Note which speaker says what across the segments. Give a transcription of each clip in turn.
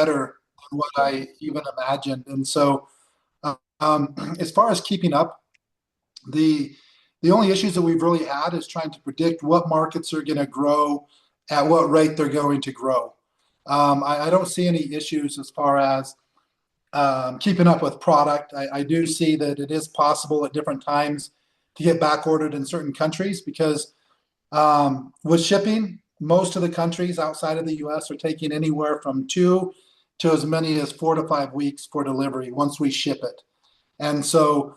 Speaker 1: better than what I even imagined. And so, as far as keeping up, the the only issues that we've really had is trying to predict what markets are going to grow at what rate they're going to grow. I don't see any issues as far as keeping up with product. I do see that it is possible at different times to get back ordered in certain countries because with shipping, most of the countries outside of the US are taking anywhere from 2 to as many as 4 to 5 weeks for delivery once we ship it. And so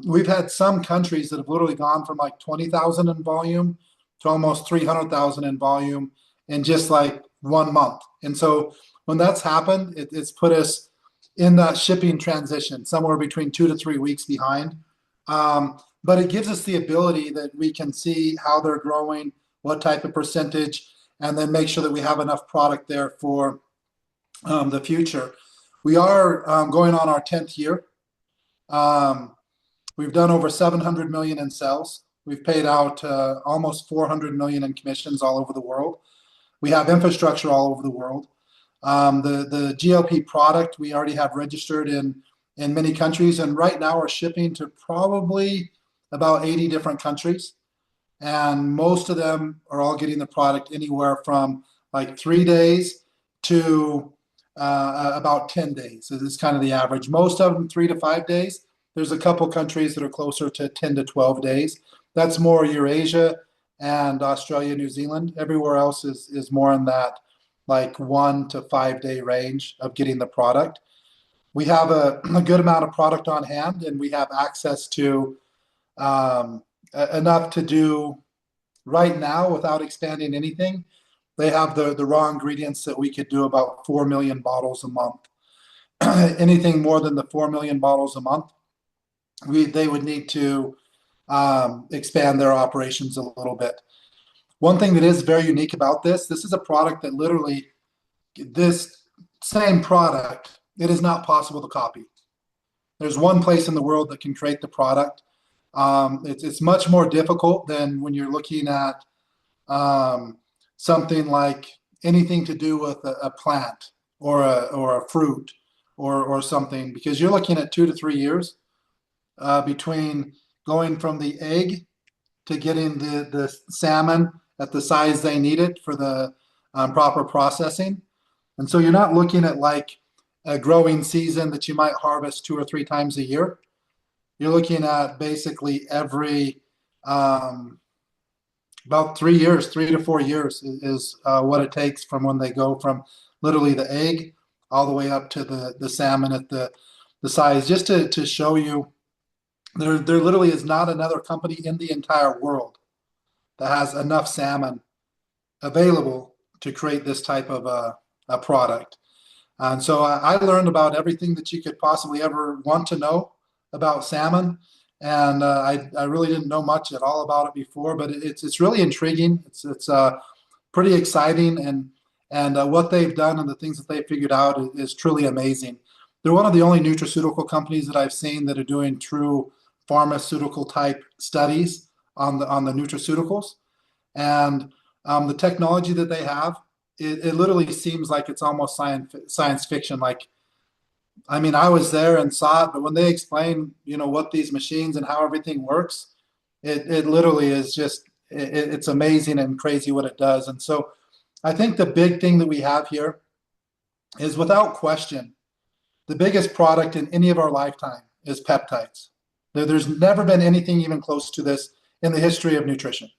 Speaker 1: we've had some countries that have literally gone from like 20,000 in volume to almost 300,000 in volume in just like 1 month. And so when that's happened, it's put us in that shipping transition, somewhere between 2 to 3 weeks behind. But it gives us the ability that we can see how they're growing, what type of percentage, and then make sure that we have enough product there for the future. We are going on our 10th year. Um, we've done over 700 million in sales. We've paid out almost 400 million in commissions all over the world. We have infrastructure all over the world. The GLP product we already have registered in many countries, and right now we're shipping to probably about 80 different countries, and most of them are all getting the product anywhere from like 3 days to about 10 days. So this is kind of the average. Most of them 3 to 5 days. There's a couple countries that are closer to 10 to 12 days. That's more Eurasia and Australia, New Zealand. Everywhere else is more in that like 1 to 5 day range of getting the product. We have a good amount of product on hand, and we have access to enough to do right now without expanding anything. They have the raw ingredients that we could do about 4 million bottles a month. Anything more than the 4 million bottles a month, they would need to expand their operations a little bit. One thing that is very unique about this is a product that literally, this same product, it is not possible to copy. There's one place in the world that can create the product. It's much more difficult than when you're looking at something like anything to do with a plant or a fruit or something, because you're looking at 2 to 3 years between going from the egg to getting the salmon at the size they need it for the proper processing. And so you're not looking at like a growing season that you might harvest 2 or 3 times a year. You're looking at basically every about 3 years, 3 to 4 years is what it takes from when they go from literally the egg all the way up to the salmon at the size. Just to show you, there literally is not another company in the entire world that has enough salmon available to create this type of a product. And so I learned about everything that you could possibly ever want to know about salmon. And I really didn't know much at all about it before, but it's really intriguing. It's pretty exciting, and what they've done and the things that they've figured out is truly amazing. They're one of the only nutraceutical companies that I've seen that are doing true pharmaceutical type studies on the nutraceuticals, and the technology that they have. It literally seems like it's almost science fiction. Like, I mean, I was there and saw it, but when they explain, what these machines and how everything works, it literally is just, it's amazing and crazy what it does. And so I think the big thing that we have here is, without question, the biggest product in any of our lifetime is peptides. There's never been anything even close to this in the history of nutrition.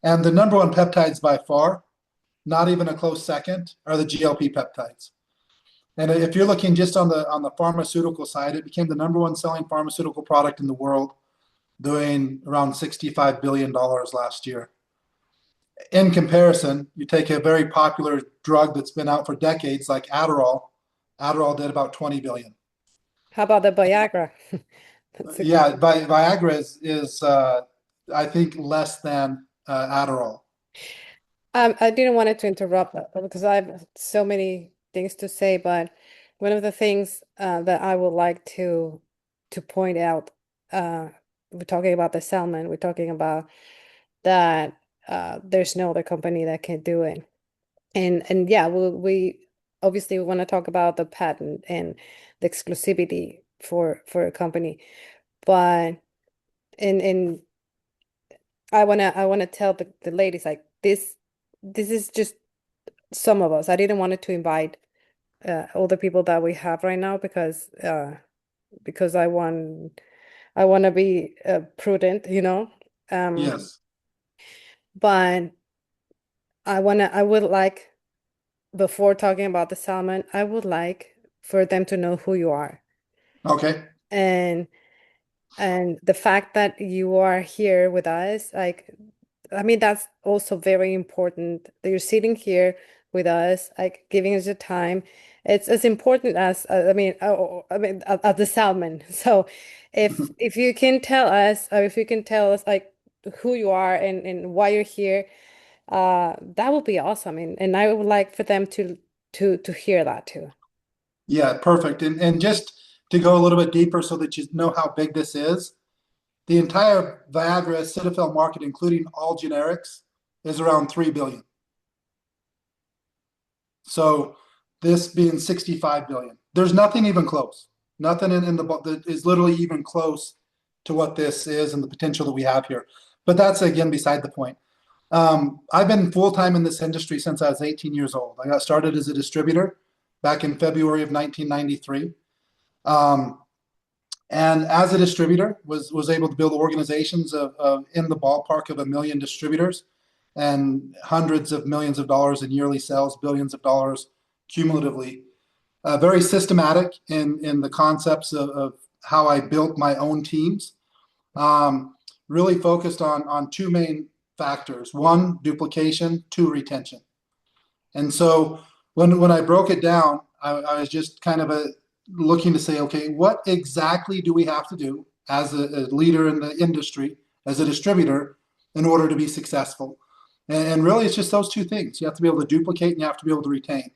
Speaker 1: And the number one peptides by far, not even a close second, are the GLP peptides. And if you're looking just on the pharmaceutical side, it became the number one selling pharmaceutical product in the world, doing around $65 billion last year. In comparison, you take a very popular drug that's been out for decades, like Adderall. Adderall did about 20 billion.
Speaker 2: How about the Viagra? That's a,
Speaker 1: Yeah, Viagra is I think less than Adderall.
Speaker 2: I didn't want it to interrupt because I have so many things to say, but one of the things that I would like to point out, we're talking about the salmon, we're talking about that there's no other company that can do it. And yeah, we obviously we want to talk about the patent and the exclusivity for a company, but in I wanna tell the ladies like this is just some of us. I didn't want to invite all the people that we have right now because I want to be prudent, you know. Um,
Speaker 1: Yes.
Speaker 2: but I would like, before talking about the salmon, I would like for them to know who you are.
Speaker 1: Okay.
Speaker 2: And the fact that you are here with us, like, I mean, that's also very important that you're sitting here with us, like giving us your time. It's as important as as the salmon. So if you can tell us, or if you can tell us like who you are and why you're here, that would be awesome. And I would like for them to hear that too.
Speaker 1: Yeah, perfect. And just to go a little bit deeper so that you know how big this is, the entire Viagra Acidafel market, including all generics, is around 3 billion. So this being 65 billion. There's nothing even close. Nothing in the book that is literally even close to what this is and the potential that we have here. But that's again beside the point. I've been full time in this industry since I was 18 years old. I got started as a distributor back in February of 1993. Um, and as a distributor, was able to build organizations of in the ballpark of 1 million distributors and hundreds of millions of dollars in yearly sales, billions of dollars cumulatively. Very systematic in the concepts of how I built my own teams. Um, really focused on two main factors: one, duplication; two, retention. And so when I broke it down, I was just kind of looking to say, okay, what exactly do we have to do as a leader in the industry, as a distributor, in order to be successful? And really, it's just those two things. You have to be able to duplicate and you have to be able to retain.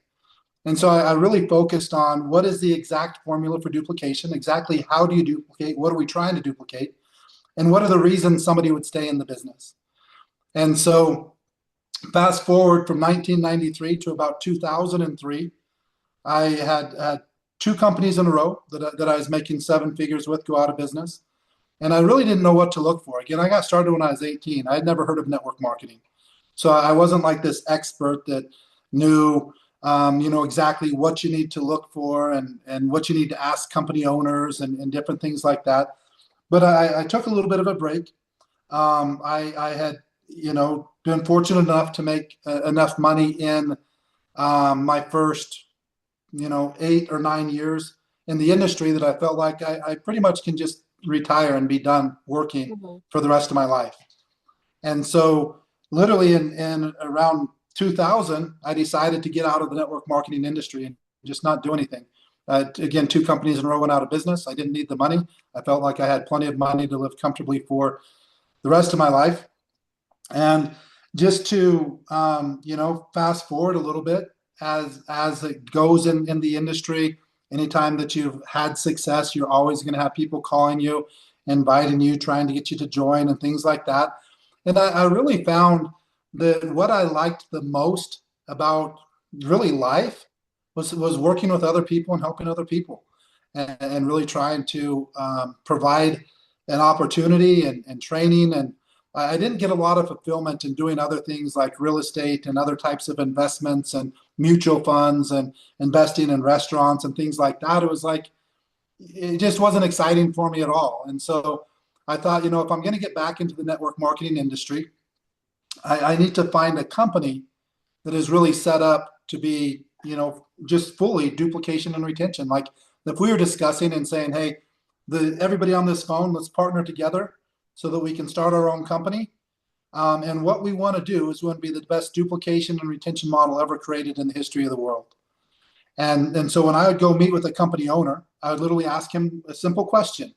Speaker 1: And so I really focused on what is the exact formula for duplication, exactly how do you duplicate, what are we trying to duplicate, and what are the reasons somebody would stay in the business. And so fast forward from 1993 to about 2003, I had two companies in a row that I was making seven figures with go out of business. And I really didn't know what to look for. Again, I got started when I was 18. I had never heard of network marketing. So I wasn't like this expert that knew, exactly what you need to look for and what you need to ask company owners and different things like that. But I took a little bit of a break. I had, been fortunate enough to make enough money in my first, 8 or 9 years in the industry that I felt like I pretty much can just retire and be done working
Speaker 2: Mhm.
Speaker 1: for the rest of my life. And so, literally in around 2000, I decided to get out of the network marketing industry and just not do anything. Again, two companies in a row went out of business. I didn't need the money. I felt like I had plenty of money to live comfortably for the rest of my life. And just to fast forward a little bit as it goes in the industry, anytime that you've had success, you're always going to have people calling you, inviting you, trying to get you to join and things like that. And I really found that what I liked the most about really life was working with other people and helping other people and really trying to provide an opportunity and training. And I didn't get a lot of fulfillment in doing other things like real estate and other types of investments and mutual funds and investing in restaurants and things like that. It was like, it just wasn't exciting for me at all. And so I thought, if I'm going to get back into the network marketing industry, I need to find a company that is really set up to be, just fully duplication and retention. Like if we were discussing and saying, hey, everybody on this phone, let's partner together so that we can start our own company. And what we want to do is we want to be the best duplication and retention model ever created in the history of the world. And so when I would go meet with a company owner, I would literally ask him a simple question: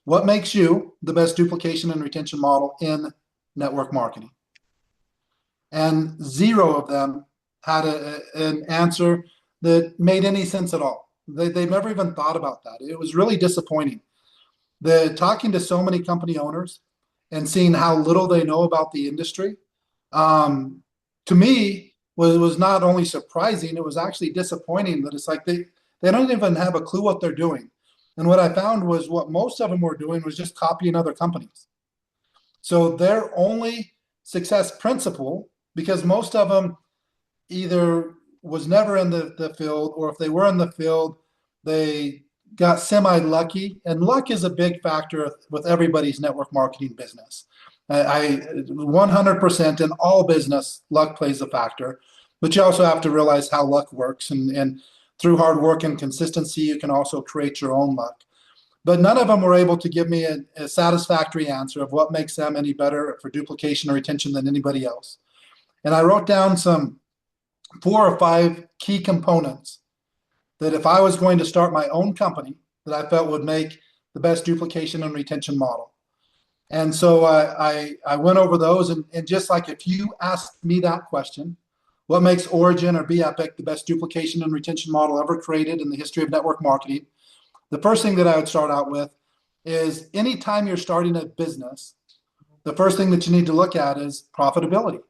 Speaker 1: what makes you the best duplication and retention model in network marketing? And zero of them had an answer that made any sense at all. They've never even thought about that. It was really disappointing. Talking to so many company owners and seeing how little they know about the industry, um, to me, was not only surprising, it was actually disappointing that it's like they don't even have a clue what they're doing. And what I found was what most of them were doing was just copying other companies. So their only success principle, because most of them either was never in the field, or if they were in the field, they got semi lucky. And luck is a big factor with everybody's network marketing business. I 100% in all business, luck plays a factor, but you also have to realize how luck works. And through hard work and consistency, you can also create your own luck. But none of them were able to give me a satisfactory answer of what makes them any better for duplication or retention than anybody else. And I wrote down some 4 or 5 key components that if I was going to start my own company, that I felt would make the best duplication and retention model. And so I went over those, and just like if you asked me that question, what makes Origin or BEpic the best duplication and retention model ever created in the history of network marketing? The first thing that I would start out with is anytime you're starting a business, the first thing that you need to look at is profitability.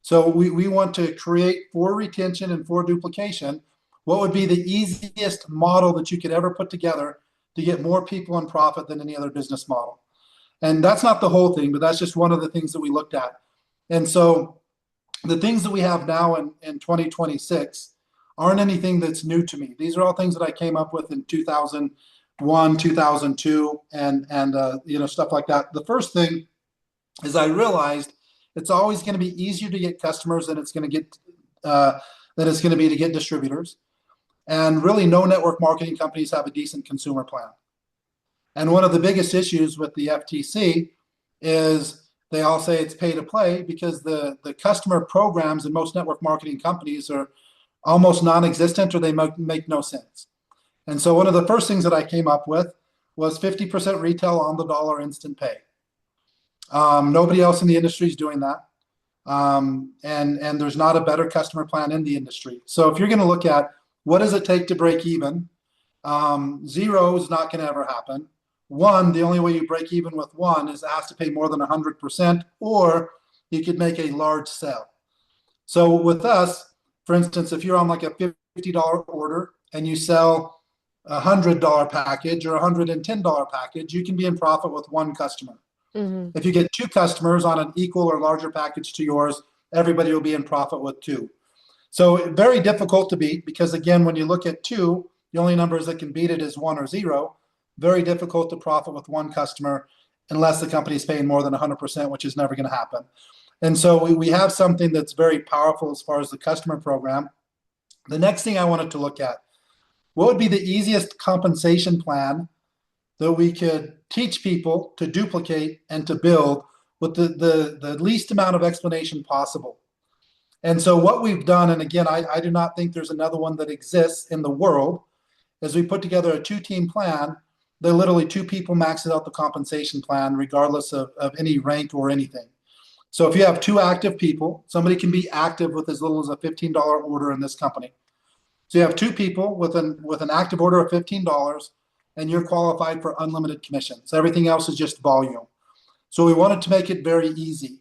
Speaker 1: So we want to create for retention and for duplication, what would be the easiest model that you could ever put together to get more people in profit than any other business model. And that's not the whole thing, but that's just one of the things that we looked at. And so the things that we have now in 2026 aren't anything that's new to me. These are all things that I came up with in 2001, 2002, and stuff like that. The first thing is I realized it's always going to be easier to get customers than it's going to get to get distributors. And really, no network marketing companies have a decent consumer plan. And one of the biggest issues with the FTC is they all say it's pay to play because the customer programs in most network marketing companies are almost non-existent, or they make no sense. And so one of the first things that I came up with was 50% retail on the dollar instant pay. Nobody else in the industry is doing that. And there's not a better customer plan in the industry. So if you're going to look at what does it take to break even, 0 is not going to ever happen. 1, the only way you break even with 1 is it has to pay more than 100%, or you could make a large sale. So with us, for instance, if you're on like a $50 order and you sell a $100 package or a $110 package, you can be in profit with 1 customer. Mm-hmm. If you get 2 customers on an equal or larger package to yours, everybody will be in profit with 2. So very difficult to beat, because again, when you look at 2, the only numbers that can beat it is 1 or 0. Very difficult to profit with 1 customer unless the company's paying more than 100%, which is never going to happen. And so we have something that's very powerful as far as the customer program. The next thing I wanted to look at, what would be the easiest compensation plan that we could teach people to duplicate and to build with the least amount of explanation possible. And so what we've done, and again, I do not think there's another one that exists in the world, is we put together a 2-team plan. They're literally 2 people maxes out the compensation plan regardless of any rank or anything. So if you have 2 active people, somebody can be active with as little as a $15 order in this company. So you have 2 people with an active order of $15, and you're qualified for unlimited commissions. Everything else is just volume. So we wanted to make it very easy.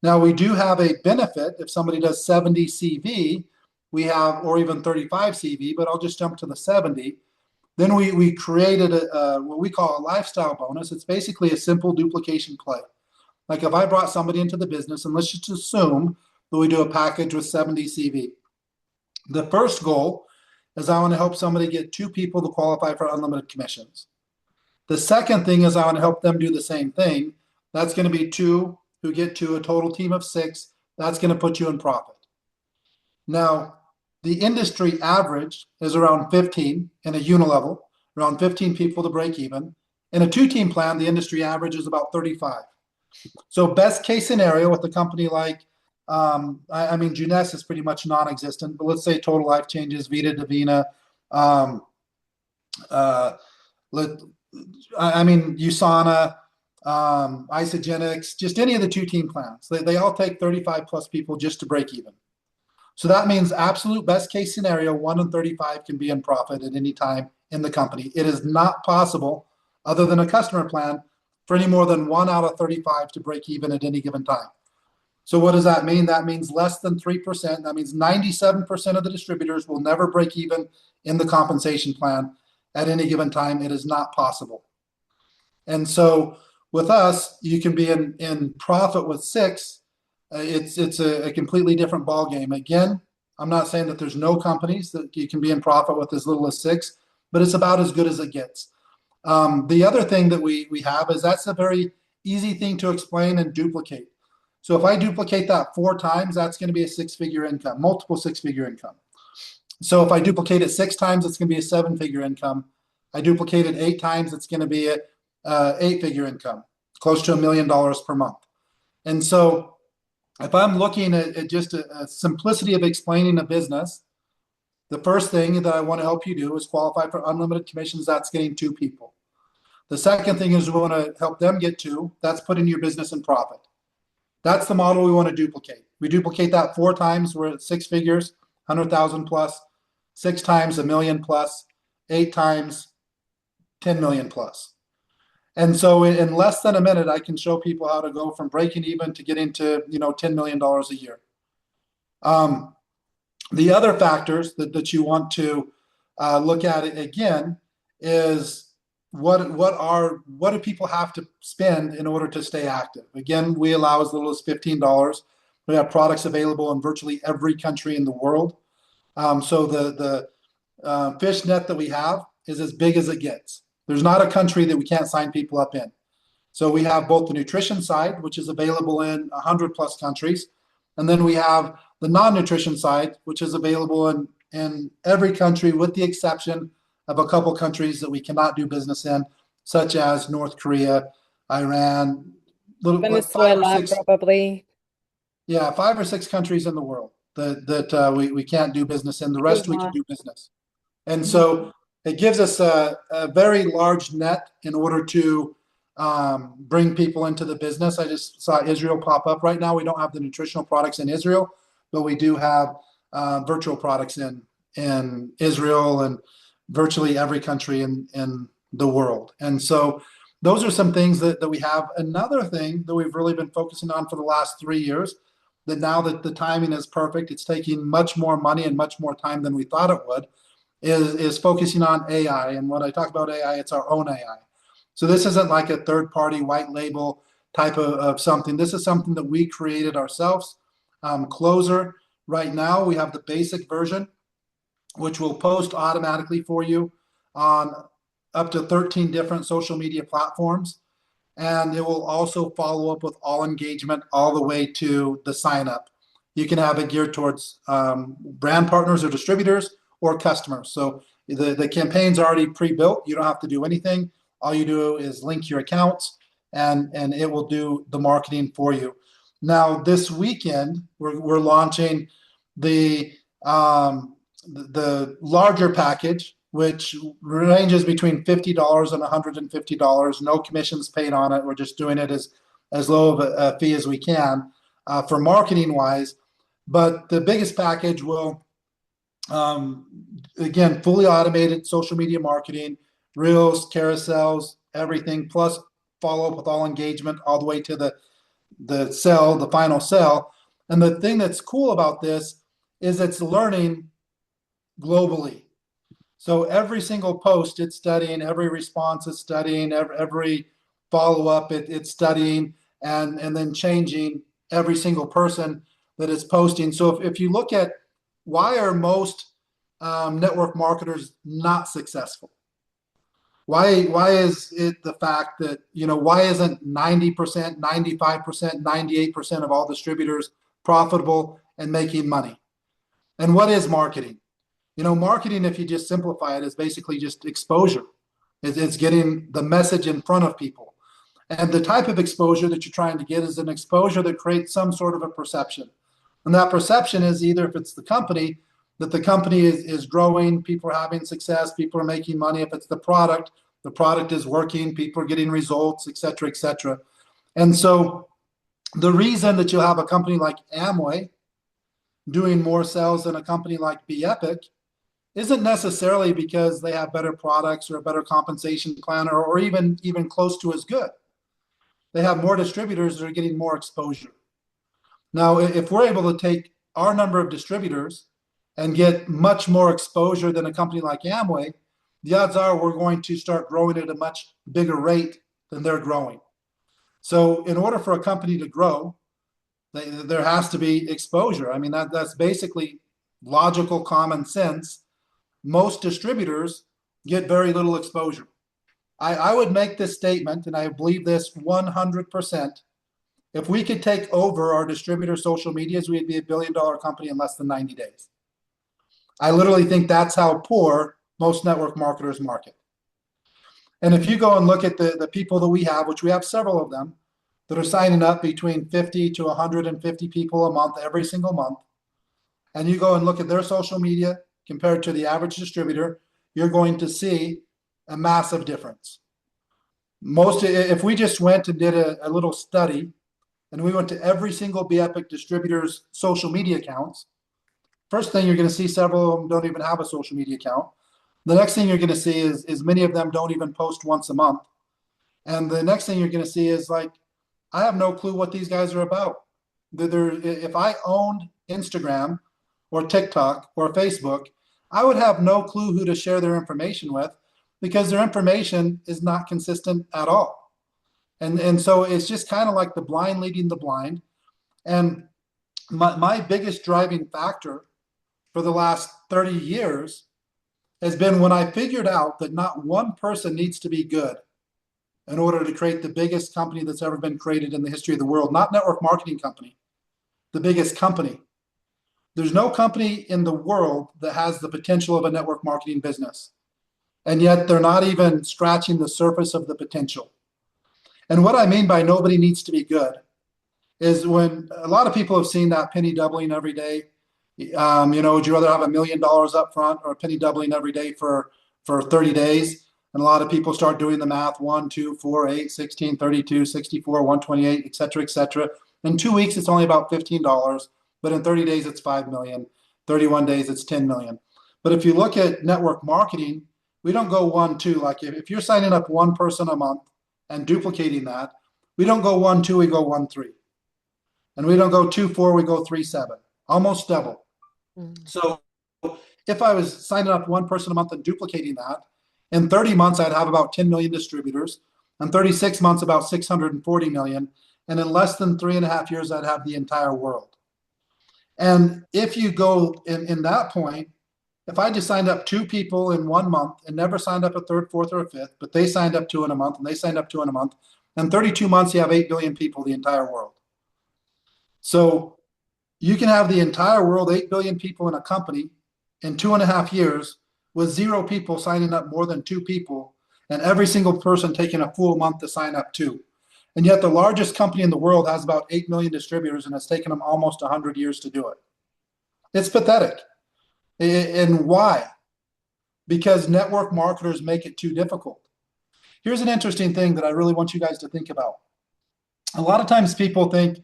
Speaker 1: Now we do have a benefit if somebody does 70 CV, we have, or even 35 CV, but I'll just jump to the 70. Then we created what we call a lifestyle bonus. It's basically a simple duplication play. Like if I brought somebody into the business, and let's just assume that we do a package with 70 CV. The first goal is I want to help somebody get 2 people to qualify for unlimited commissions. The second thing is I want to help them do the same thing. That's going to be 2 who get to a total team of 6. That's going to put you in profit. Now, the industry average is around 15 in a unilevel, around 15 people to break even. In a 2-team plan, the industry average is about 35. So best case scenario with a company like, Jeunesse is pretty much non-existent, but let's say Total Life Changes, Vita Divina, USANA, Isagenix, just any of the 2-team plans. They all take 35 plus people just to break even. So that means absolute best case scenario, 1 in 35 can be in profit at any time in the company. It is not possible, other than a customer plan, for any more than 1 out of 35 to break even at any given time. So what does that mean? That means less than 3%. That means 97% of the distributors will never break even in the compensation plan at any given time. It is not possible. And so with us, you can be in profit with six. It's a completely different ball game. Again, I'm not saying that there's no companies that you can be in profit with as little as six, but it's about as good as it gets. The other thing that we have is that's a very easy thing to explain and duplicate. So if I duplicate that 4 times, that's going to be a six-figure income, multiple six-figure income. So if I duplicate it 6 times, it's going to be a seven-figure income. I duplicate it 8 times, it's going to be a eight-figure income, close to $1 million per month. And so if I'm looking at just a simplicity of explaining a business, the first thing that I want to help you do is qualify for unlimited commissions. That's getting 2 people. The second thing is we want to help them get 2. That's putting your business in profit. That's the model we want to duplicate. We duplicate that 4 times, we're at 6 figures, 100,000 plus, 6 times $1 million plus, 8 times 10 million plus. And so in less than a minute, I can show people how to go from breaking even to getting to, $10 million a year. The other factors that you want to look at it again is what do people have to spend in order to stay active? Again, we allow as little as $15. We have products available in virtually every country in the world. So the fish net that we have is as big as it gets. There's not a country that we can't sign people up in. So we have both the nutrition side, which is available in 100 plus countries, and then we have the non-nutrition side, which is available in every country with the exception of a couple countries that we cannot do business in, such as North Korea, Iran,
Speaker 2: Venezuela, probably.
Speaker 1: Yeah, 5 or 6 countries in the world that we can't do business in. The rest we can do business. And so it gives us a very large net in order to bring people into the business. I just saw Israel pop up right now. We don't have the nutritional products in Israel, but we do have virtual products in Israel and virtually every country in the world. And so those are some things that we have. Another thing that we've really been focusing on for the last 3 years, that now that the timing is perfect, it's taking much more money and much more time than we thought it would, is focusing on AI. And when I talk about AI, it's our own AI. So this isn't like a third-party white label type of something. This is something that we created ourselves. Closer, right now, we have the basic version, which will post automatically for you on up to 13 different social media platforms. And it will also follow up with all engagement all the way to the sign up. You can have it geared towards brand partners or distributors or customers. So the campaign's already pre-built. You don't have to do anything. All you do is link your accounts and it will do the marketing for you. Now, this weekend, we're launching the larger package, which ranges between $50 and $150. No commissions paid on it. We're just doing it as low of a fee as we can for marketing wise. But the biggest package will, again, fully automated social media marketing, reels, carousels, everything, plus follow up with all engagement all the way to the final sell. And the thing that's cool about this is it's learning globally. So every single post it's studying, every response it's studying, every follow-up it's studying, and then changing every single person that it's posting. So if you look at why are most network marketers not successful? Why is it the fact that, why isn't 90%, 95%, 98% of all distributors profitable and making money? And what is marketing? Marketing, if you just simplify it, is basically just exposure. It's getting the message in front of people. And the type of exposure that you're trying to get is an exposure that creates some sort of a perception. And that perception is either if it's the company, that the company is growing, people are having success, people are making money. If it's the product is working, people are getting results, et cetera, et cetera. And so the reason that you'll have a company like Amway doing more sales than a company like BeEpic isn't necessarily because they have better products or a better compensation plan or even close to as good. They have more distributors that are getting more exposure. Now, if we're able to take our number of distributors and get much more exposure than a company like Amway, the odds are we're going to start growing at a much bigger rate than they're growing. So in order for a company to grow, there has to be exposure. I mean, that's basically logical common sense. Most distributors get very little exposure. I would make this statement, and I believe this 100%. If we could take over our distributor social medias, we'd be $1 billion company in less than 90 days. I literally think that's how poor most network marketers market. And if you go and look at the people that we have, which we have several of them, that are signing up between 50 to 150 people a month, every single month, and you go and look at their social media compared to the average distributor, you're going to see a massive difference. If we just went and did a little study, and we went to every single BEPIC distributor's social media accounts, first thing you're going to see, several of them don't even have a social media account. The next thing you're going to see is many of them don't even post once a month. And the next thing you're going to see is like, I have no clue what these guys are about. If I owned Instagram or TikTok or Facebook, I would have no clue who to share their information with, because their information is not consistent at all. And so it's just kind of like the blind leading the blind. And my biggest driving factor for the last 30 years has been when I figured out that not one person needs to be good in order to create the biggest company that's ever been created in the history of the world. Not network marketing company, the biggest company. There's no company in the world that has the potential of a network marketing business. And yet they're not even scratching the surface of the potential. And what I mean by nobody needs to be good is when a lot of people have seen that penny doubling every day. Would you rather have $1 million up front or a penny doubling every day for 30 days? And a lot of people start doing the math: 1, 2, 4, 8, 16, 32, 64, 128, et cetera, et cetera. In 2 weeks, it's only about $15, but in 30 days, it's 5 million. 31 days, it's 10 million. But if you look at network marketing, we don't go 1, 2. Like if you're signing up one person a month and duplicating that, we don't go 1, 2, we go 1, 3. And we don't go 2, 4, we go 3, 7. Almost double. So if I was signing up one person a month and duplicating that, in 30 months, I'd have about 10 million distributors. In 36 months, about 640 million. And in less than 3.5 years, I'd have the entire world. And if you go in that point, if I just signed up 2 people in 1 month and never signed up a third, fourth, or a fifth, but they signed up 2 in a month and they signed up 2 in a month, in 32 months, you have 8 billion people, the entire world. So you can have the entire world, 8 billion people in a company in 2.5 years with 0 people signing up more than 2 people, and every single person taking a full month to sign up 2. And yet the largest company in the world has about 8 million distributors, and it's taken them almost 100 years to do it. It's pathetic. And why? Because network marketers make it too difficult. Here's an interesting thing that I really want you guys to think about. A lot of times people think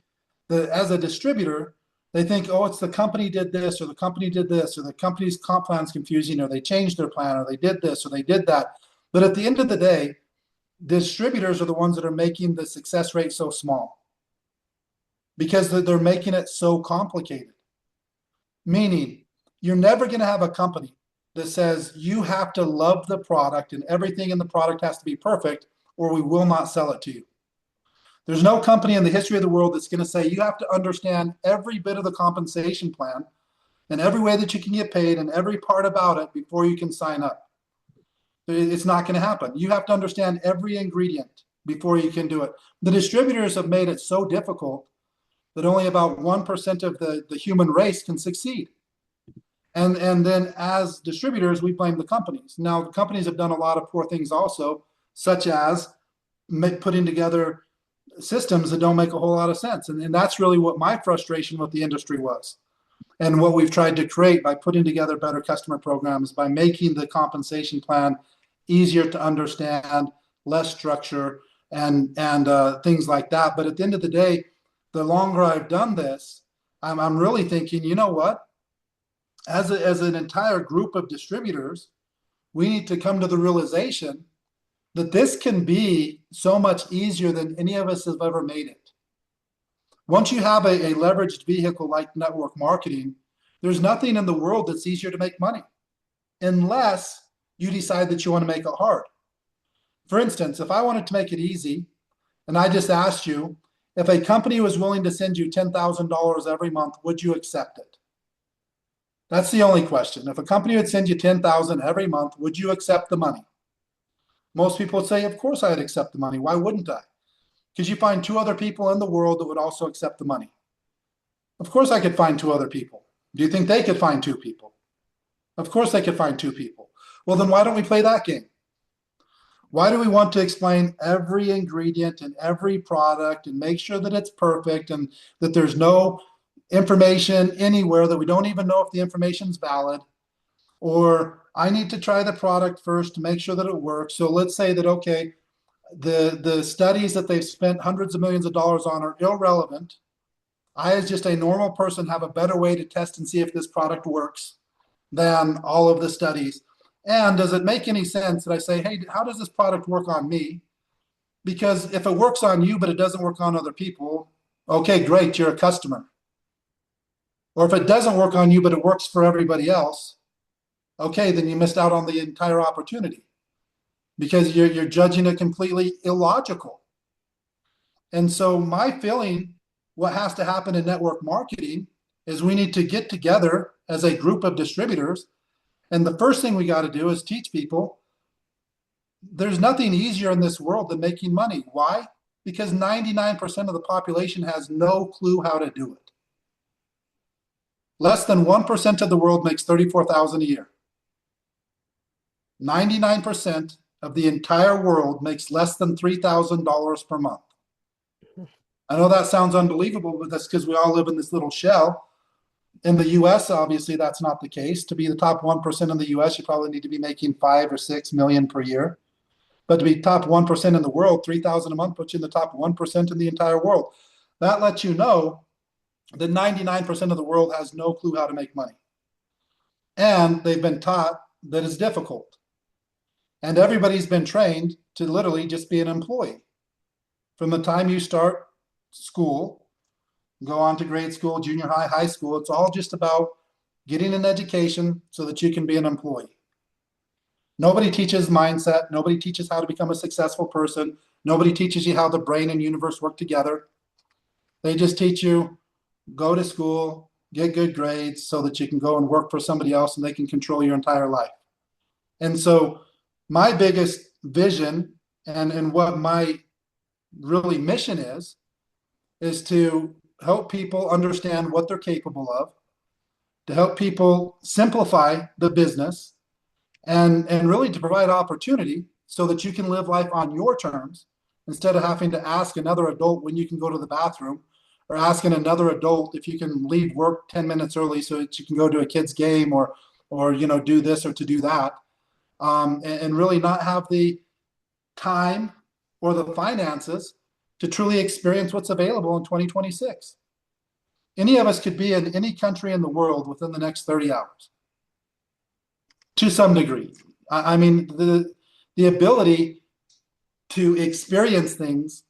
Speaker 1: that as a distributor, they think, oh, it's the company did this, or the company did this, or the company's comp plan's confusing, or they changed their plan, or they did this, or they did that. But at the end of the day, distributors are the ones that are making the success rate so small because they're making it so complicated. Meaning, you're never going to have a company that says you have to love the product and everything in the product has to be perfect, or we will not sell it to you. There's no company in the history of the world that's going to say you have to understand every bit of the compensation plan and every way that you can get paid and every part about it before you can sign up. It's not going to happen. You have to understand every ingredient before you can do it. The distributors have made it so difficult that only about 1% of the human race can succeed. And then as distributors, we blame the companies. Now, the companies have done a lot of poor things also, such as putting together systems that don't make a whole lot of sense. And that's really what my frustration with the industry was. And what we've tried to create by putting together better customer programs, by making the compensation plan easier to understand, less structure, and things like that. But at the end of the day, the longer I've done this, I'm really thinking, you know what? As an entire group of distributors, we need to come to the realization that this can be so much easier than any of us have ever made it. Once you have a leveraged vehicle like network marketing, there's nothing in the world that's easier to make money unless you decide that you want to make it hard. For instance, if I wanted to make it easy and I just asked you, if a company was willing to send you $10,000 every month, would you accept it? That's the only question. If a company would send you 10,000 every month, would you accept the money? Most people would say, of course I'd accept the money. Why wouldn't I? Because you find two other people in the world that would also accept the money. Of course I could find two other people. Do you think they could find two people? Of course they could find two people. Well, then why don't we play that game? Why do we want to explain every ingredient and every product and make sure that it's perfect and that there's no information anywhere that we don't even know if the information's valid? Or I need to try the product first to make sure that it works. So let's say that, okay, the studies that they've spent hundreds of millions of dollars on are irrelevant. I, as just a normal person, have a better way to test and see if this product works than all of the studies. And does it make any sense that I say, hey, how does this product work on me? Because if it works on you, but it doesn't work on other people, okay, great, you're a customer. Or if it doesn't work on you, but it works for everybody else, okay, then you missed out on the entire opportunity because you're judging it completely illogical. And so my feeling, what has to happen in network marketing is we need to get together as a group of distributors. And the first thing we got to do is teach people there's nothing easier in this world than making money. Why? Because 99% of the population has no clue how to do it. Less than 1% of the world makes $34,000 a year. 99% of the entire world makes less than $3,000 per month. I know that sounds unbelievable, but that's because we all live in this little shell. In the US, obviously, that's not the case. To be the top 1% in the US, you probably need to be making 5 or 6 million per year. But to be top 1% in the world, 3,000 a month puts you in the top 1% in the entire world. That lets you know that 99% of the world has no clue how to make money. And they've been taught that it's difficult. And everybody's been trained to literally just be an employee. From the time you start school, go on to grade school, junior high, high school, it's all just about getting an education so that you can be an employee. Nobody teaches mindset. Nobody teaches how to become a successful person. Nobody teaches you how the brain and universe work together. They just teach you, go to school, get good grades so that you can go and work for somebody else and they can control your entire life. And so my biggest vision and what my really mission is to help people understand what they're capable of, to help people simplify the business, and really to provide opportunity so that you can live life on your terms instead of having to ask another adult when you can go to the bathroom, or asking another adult if you can leave work 10 minutes early so that you can go to a kid's game or do this or to do that, and really not have the time or the finances to truly experience what's available in 2026. Any of us could be in any country in the world within the next 30 hours to some degree. I mean, the ability to experience things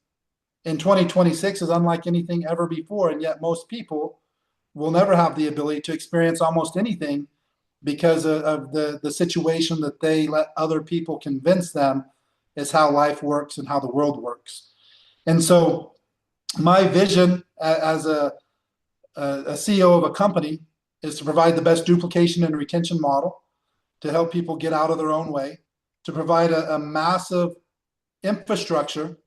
Speaker 1: in 2026 is unlike anything ever before, and yet most people will never have the ability to experience almost anything because of the situation that they let other people convince them is how life works and how the world works. And so my vision as a CEO of a company is to provide the best duplication and retention model to help people get out of their own way, to provide a massive infrastructure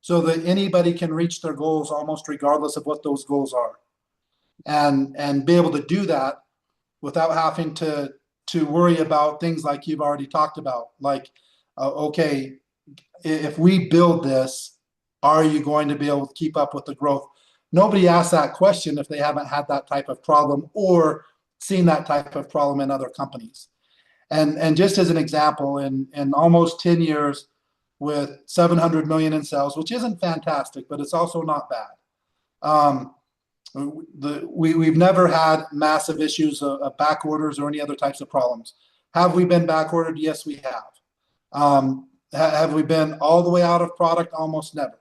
Speaker 1: so that anybody can reach their goals almost regardless of what those goals are, and be able to do that without having to worry about things like you've already talked about, like okay, if we build this, are you going to be able to keep up with the growth? Nobody asks that question if they haven't had that type of problem or seen that type of problem in other companies. And just as an example, in almost 10 years with 700 million in sales, which isn't fantastic, but it's also not bad. We've never had massive issues of back orders or any other types of problems. Have we been back ordered? Yes, we have. Have we been all the way out of product? Almost never.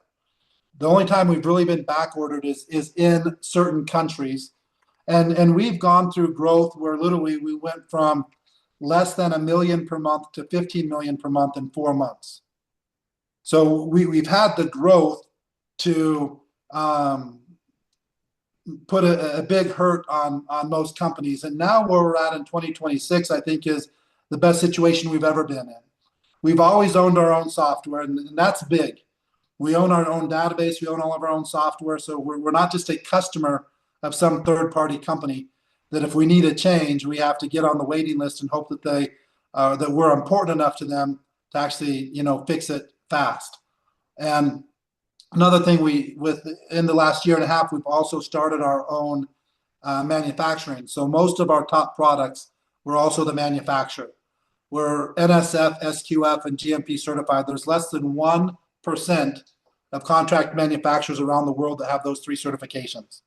Speaker 1: The only time we've really been back ordered is in certain countries. And we've gone through growth where literally we went from less than 1 million per month to 15 million per month in 4 months. So we've had the growth to put a big hurt on most companies. And now where we're at in 2026, I think is the best situation we've ever been in. We've always owned our own software, and that's big. We own our own database. We own all of our own software. So we're not just a customer of some third-party company that if we need a change, we have to get on the waiting list and hope that that we're important enough to them to actually, fix it fast. And another thing in the last year and a half, we've also started our own manufacturing. So most of our top products, we're also the manufacturer. We're NSF, SQF, and GMP certified. There's less than 1% of contract manufacturers around the world that have those three certifications.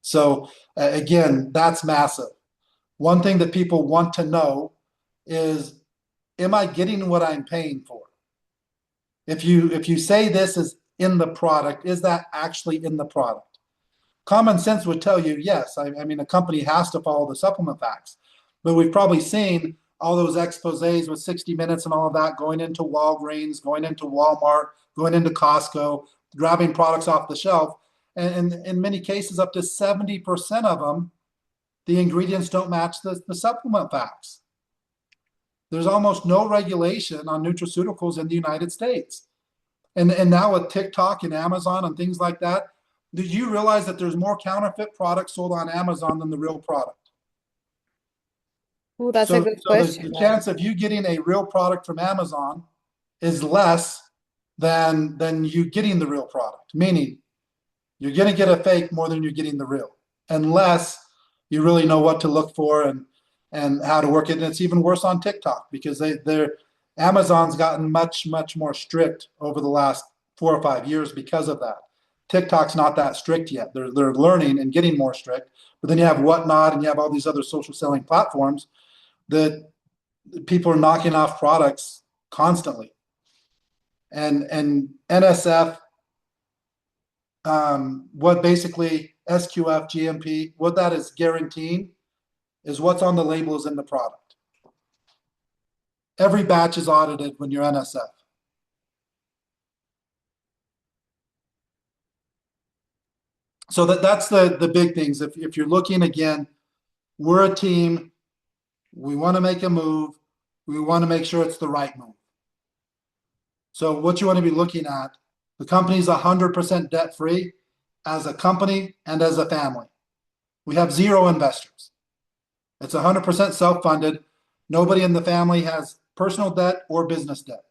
Speaker 1: So again, that's massive. One thing that people want to know is, am I getting what I'm paying for? If you say this is in the product, is that actually in the product? Common sense would tell you yes. I mean, a company has to follow the supplement facts, but we've probably seen all those exposés with 60 Minutes and all of that going into Walgreens, going into Walmart, going into Costco, grabbing products off the shelf. And in many cases, up to 70% of them, the ingredients don't match the supplement facts. There's almost no regulation on nutraceuticals in the United States. And now with TikTok and Amazon and things like that, did you realize that there's more counterfeit products sold on Amazon than the real product?
Speaker 2: Oh, that's a
Speaker 1: So,
Speaker 2: good
Speaker 1: so
Speaker 2: question.
Speaker 1: the chance of you getting a real product from Amazon is less than you getting the real product, meaning you're going to get a fake more than you're getting the real, unless you really know what to look for and how to work it. And it's even worse on TikTok because Amazon's gotten much, much more strict over the last 4 or 5 years because of that. TikTok's not that strict yet. They're learning and getting more strict. But then you have Whatnot and you have all these other social selling platforms that people are knocking off products constantly. And NSF, what basically SQF, GMP, what that is guaranteeing is what's on the label is in the product. Every batch is audited when you're NSF. So that's the big things. If you're looking again, we're a team. We want to make a move. We want to make sure it's the right move. So what you want to be looking at, the company's 100% debt free as a company and as a family. We have 0 investors. It's 100% self-funded. Nobody in the family has personal debt or business debt.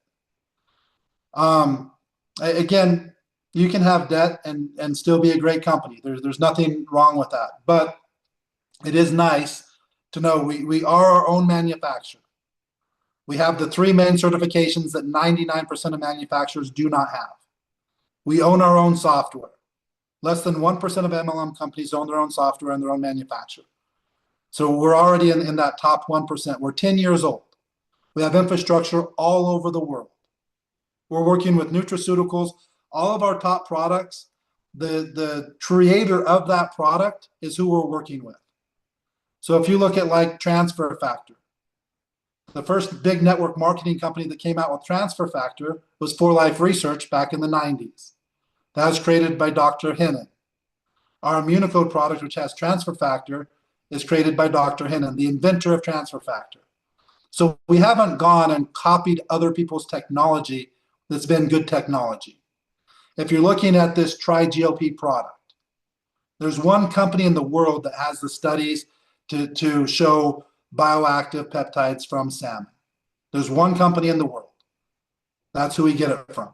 Speaker 1: Again, you can have debt and still be a great company. There's nothing wrong with that. But it is nice to know we are our own manufacturer. We have the 3 main certifications that 99% of manufacturers do not have. We own our own software. Less than 1% of MLM companies own their own software and their own manufacturer. So we're already in that top 1%. We're 10 years old. We have infrastructure all over the world. We're working with nutraceuticals. All of our top products, the creator of that product is who we're working with. So if you look at like Transfer Factor, the first big network marketing company that came out with Transfer Factor was 4Life Research back in the 90s. That was created by Dr. Hennon. Our Immunicode product, which has Transfer Factor, is created by Dr. Hennon, the inventor of Transfer Factor. So we haven't gone and copied other people's technology that's been good technology. If you're looking at this TriGLP product, there's one company in the world that has the studies to show bioactive peptides from salmon. There's one company in the world. That's who we get it from.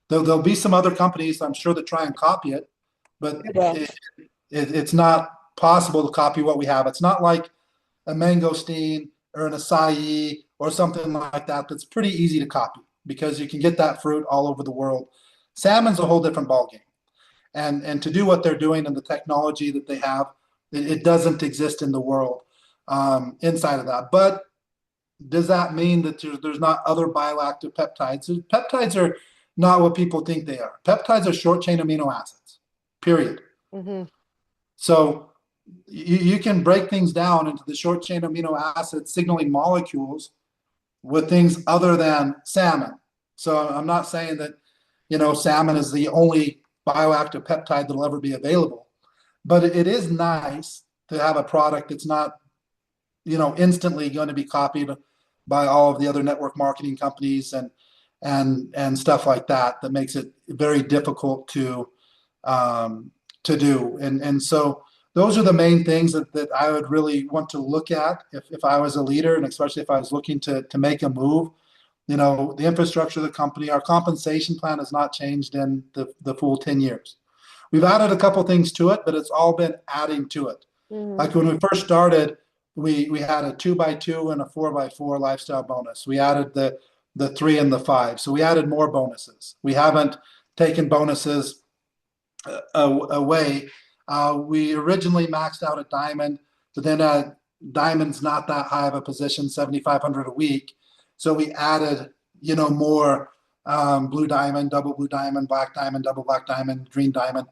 Speaker 1: There'll be some other companies, I'm sure, that try and copy it, but it's not possible to copy what we have. It's not like a mangosteen or an acai or something like that that's pretty easy to copy because you can get that fruit all over the world. Salmon's a whole different ballgame. And to do what they're doing and the technology that they have, it doesn't exist in the world inside of that. But does that mean that there's not other bioactive peptides? Peptides not what people think they are. Peptides are short chain amino acids, period.
Speaker 2: Mm-hmm.
Speaker 1: So you can break things down into the short chain amino acid signaling molecules with things other than salmon. So I'm not saying that, salmon is the only bioactive peptide that'll ever be available, but it is nice to have a product that's not, instantly going to be copied by all of the other network marketing companies and stuff like that. That makes it very difficult um, to do. And so those are the main things that I would really want to look at if I was a leader, and especially if I was looking to make a move. The infrastructure of the company, our compensation plan has not changed in the full 10 years. We've added a couple things to it, but it's all been adding to it.
Speaker 2: Mm-hmm.
Speaker 1: Like when we first started, we had a 2x2 and a 4x4 lifestyle bonus. We added the 3 and the 5. So we added more bonuses. We haven't taken bonuses away. We originally maxed out at Diamond, but then Diamond's not that high of a position, 7,500 a week. So we added, more Blue Diamond, Double Blue Diamond, Black Diamond, Double Black Diamond, Green Diamond.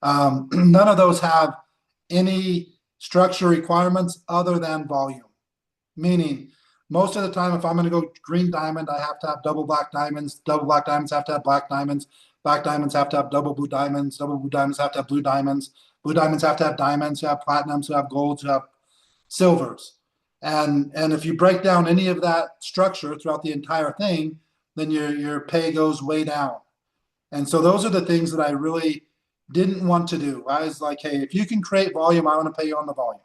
Speaker 1: None of those have any structure requirements other than volume. Meaning, most of the time, if I'm going to go Green Diamond, I have to have double black diamonds. Double black diamonds have to have black diamonds. Black diamonds have to have double blue diamonds. Double blue diamonds have to have blue diamonds. Blue diamonds have to have diamonds. You have platinums. You have golds. You have silvers. And if you break down any of that structure throughout the entire thing, then your pay goes way down. And so those are the things that I really didn't want to do. I was like, hey, if you can create volume, I want to pay you on the volume.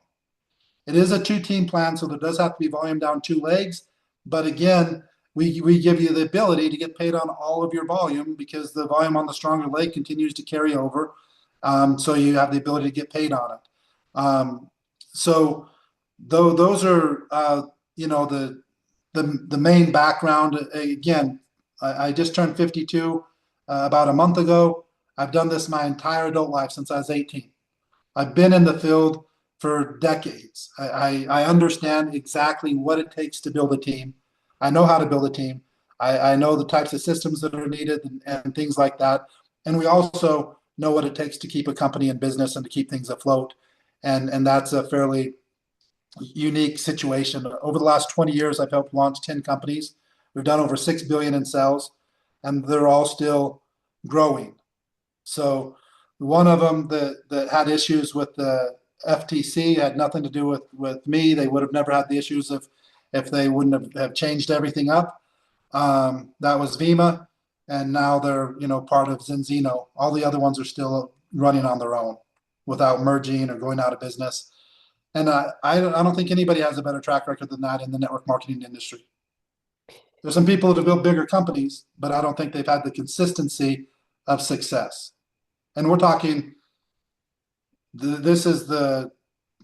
Speaker 1: It is a two-team plan, so there does have to be volume down two legs. But again, we give you the ability to get paid on all of your volume because the volume on the stronger leg continues to carry over. So you have the ability to get paid on it. So though those are the main background. Again, I just turned 52 about a month ago. I've done this my entire adult life since I was 18. I've been in the field for decades. I understand exactly what it takes to build a team. I know how to build a team. I know the types of systems that are needed and things like that. And we also know what it takes to keep a company in business and to keep things afloat. And that's a fairly unique situation. Over the last 20 years, I've helped launch 10 companies. We've done over 6 billion in sales, and they're all still growing. So one of them that had issues with the FTC had nothing to do with me. They would have never had the issues if they wouldn't have changed everything up. That was Vima, and now they're part of Zenzino. All the other ones are still running on their own without merging or going out of business. And I don't think anybody has a better track record than that in the network marketing industry. There's some people that have built bigger companies, but I don't think they've had the consistency of success. And we're talking, this is the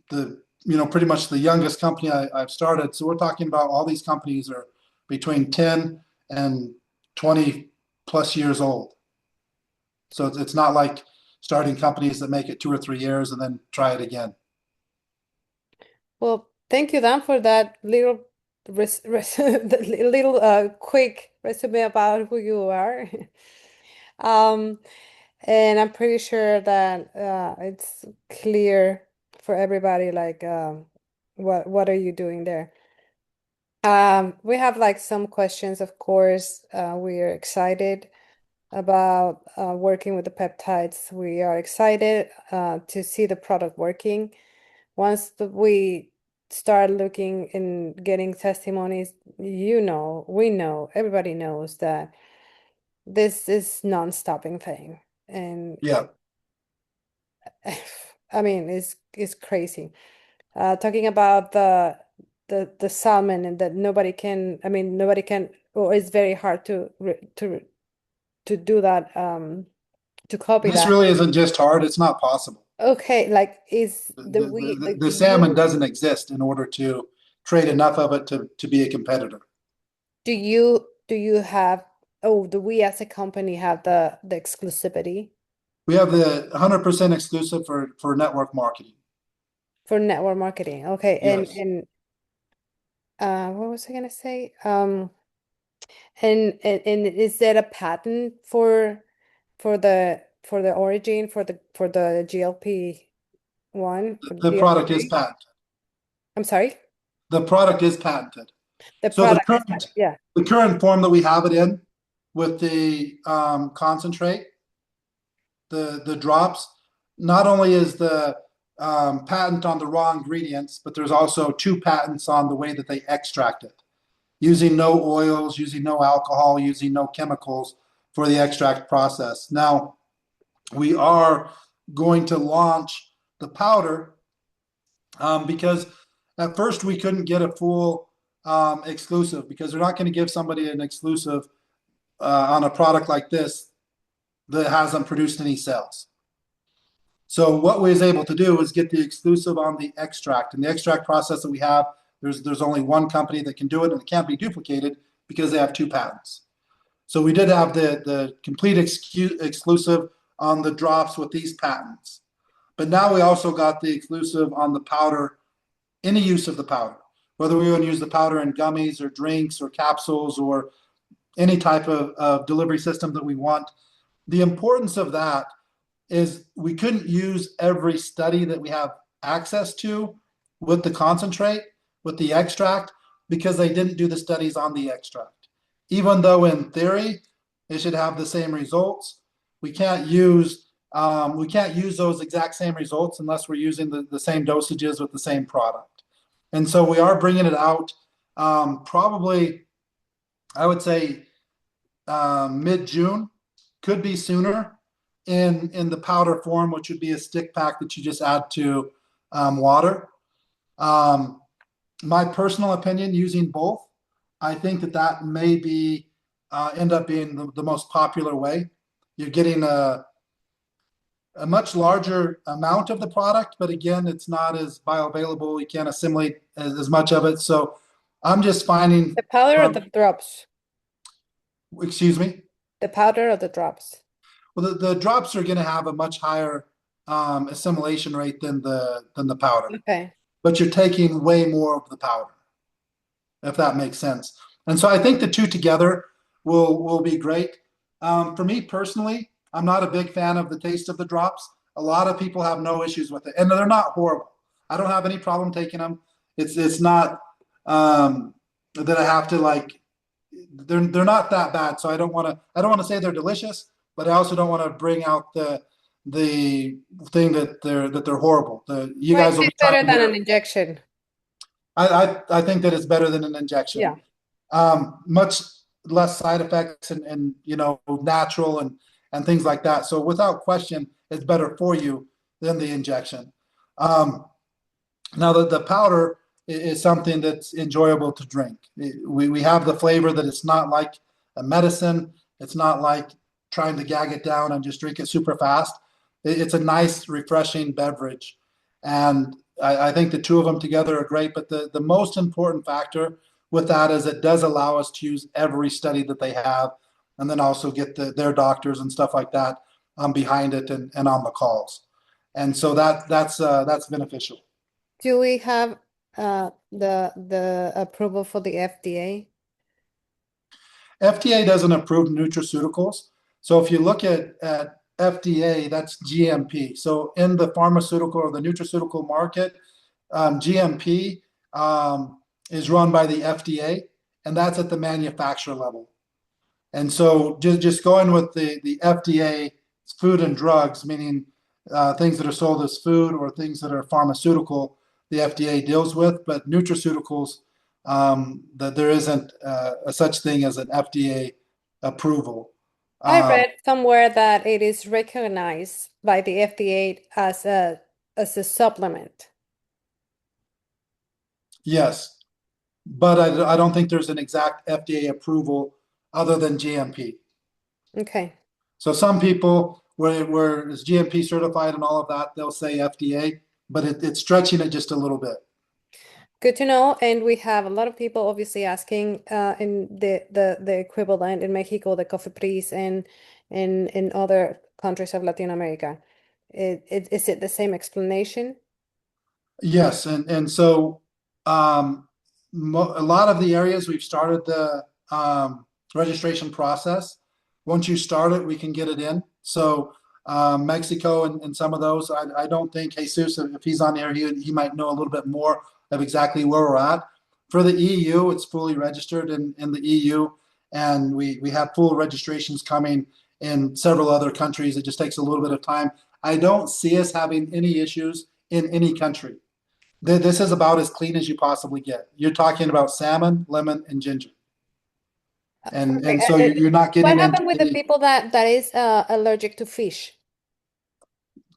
Speaker 1: pretty much the youngest company I've started. So we're talking about all these companies are between 10 and 20 plus years old. So it's not like starting companies that make it 2 or 3 years and then try it again.
Speaker 2: Well, thank you, Dan, for that little the little quick resume about who you are. Um, and I'm pretty sure that it's clear for everybody, like what are you doing there? We have like some questions, of course. We are excited about working with the peptides. We are excited to see the product working. Once we start looking and getting testimonies, we know, everybody knows that this is non-stopping thing. And
Speaker 1: Yeah.
Speaker 2: I mean, it's crazy. Talking about the salmon and that nobody can, or it's very hard to do that, to copy
Speaker 1: This
Speaker 2: that.
Speaker 1: really isn't just hard, it's not possible.
Speaker 2: Okay, like is
Speaker 1: The salmon doesn't exist in order to trade enough of it to be a competitor.
Speaker 2: do you have, oh, do we as a company have the exclusivity
Speaker 1: We have the 100% exclusive for network marketing.
Speaker 2: for network marketing? Okay,
Speaker 1: Yes.
Speaker 2: and what was I gonna say? And is there a patent for the origin for the GLP-1 for the
Speaker 1: The product is
Speaker 2: GLP-3?
Speaker 1: patented.
Speaker 2: I'm sorry?
Speaker 1: The product is patented.
Speaker 2: The
Speaker 1: So
Speaker 2: product is patent. Yeah.
Speaker 1: the current form that we have it in with the concentrate, the drops, not only is the patent on the raw ingredients, but there's also two patents on the way that they extract it, using no oils, using no alcohol, using no chemicals for the extract process. Now, we are going to launch the powder because at first we couldn't get a full exclusive because they're not going to give somebody an exclusive on a product like this that hasn't produced any sales. So what we was able to do is get the exclusive on the extract, and the extract process that we have. There's only one company that can do it, and it can't be duplicated because they have two patents. So we did have the complete exclusive on the drops with these patents, but now we also got the exclusive on the powder, any use of the powder, whether we want to use the powder in gummies or drinks or capsules or any type of delivery system that we want. The importance of that is we couldn't use every study that we have access to with the concentrate, with the extract, because they didn't do the studies on the extract. Even though in theory it should have the same results, we can't use those exact same results unless we're using the same dosages with the same product. And so we are bringing it out probably, I would say, mid-June, could be sooner in the powder form, which would be a stick pack that you just add to water. My personal opinion, using both, I think that may be end up being the most popular way. You're getting a much larger amount of the product, but again, it's not as bioavailable. You can't assimilate as much of it. So I'm just finding
Speaker 2: The powder or
Speaker 1: from,
Speaker 2: the drops?
Speaker 1: excuse me.
Speaker 2: The powder or the drops?
Speaker 1: Well, the drops are going to have a much higher assimilation rate than the powder,
Speaker 2: Okay.
Speaker 1: but you're taking way more of the powder, if that makes sense. And so I think the two together will be great. For me personally, I'm not a big fan of the taste of the drops. A lot of people have no issues with it, and they're not horrible. I don't have any problem taking them. It's not that I have to like. They're not that bad, so I don't want to say they're delicious, but I also don't want to bring out the thing that they're horrible. You
Speaker 2: Might
Speaker 1: guys will
Speaker 2: be
Speaker 1: be trying
Speaker 2: better
Speaker 1: to
Speaker 2: than
Speaker 1: hear.
Speaker 2: an injection.
Speaker 1: I think that it's better than an injection.
Speaker 2: Yeah.
Speaker 1: Much less side effects and natural and things like that. So without question, it's better for you than the injection. Um, Now the powder is something that's enjoyable to drink. We have the flavor that it's not like a medicine. It's not like trying to gag it down and just drink it super fast. It's a nice, refreshing beverage. And I think the two of them together are great. But the most important factor with that is it does allow us to use every study that they have and then also get their doctors and stuff like that behind it and on the calls. And so that's beneficial.
Speaker 2: Do we have the approval for the FDA?
Speaker 1: FDA doesn't approve nutraceuticals. So if you look at FDA, that's GMP. So in the pharmaceutical or the nutraceutical market, GMP is run by the FDA, and that's at the manufacturer level. And so just going with the FDA food and drugs, meaning things that are sold as food or things that are pharmaceutical, the FDA deals with, but nutraceuticals, that there isn't a such thing as an FDA approval.
Speaker 2: I
Speaker 1: Um,
Speaker 2: read somewhere that it is recognized by the FDA as a supplement.
Speaker 1: yes, but I don't think there's an exact FDA approval other than GMP.
Speaker 2: Okay.
Speaker 1: So some people, where it's GMP certified and all of that, they'll say FDA, but it's stretching it just a little bit.
Speaker 2: Good to know. And we have a lot of people obviously asking in the equivalent in Mexico, the COFEPRIS, and in other countries of Latin America. Is it the same explanation?
Speaker 1: Yes, and so a lot of the areas we've started the registration process. Once you start it, we can get it in. So Mexico and some of those, I don't think Jesus, if he's on here, he might know a little bit more of exactly where we're at. For the EU, it's fully registered in the EU, and we have full registrations coming in several other countries. It just takes a little bit of time. I don't see us having any issues in any country. This is about as clean as you possibly get. You're talking about salmon, lemon, and ginger. And
Speaker 2: Perfect.
Speaker 1: so you're not
Speaker 2: What
Speaker 1: getting
Speaker 2: happened
Speaker 1: into
Speaker 2: with the
Speaker 1: any
Speaker 2: people that is allergic to fish?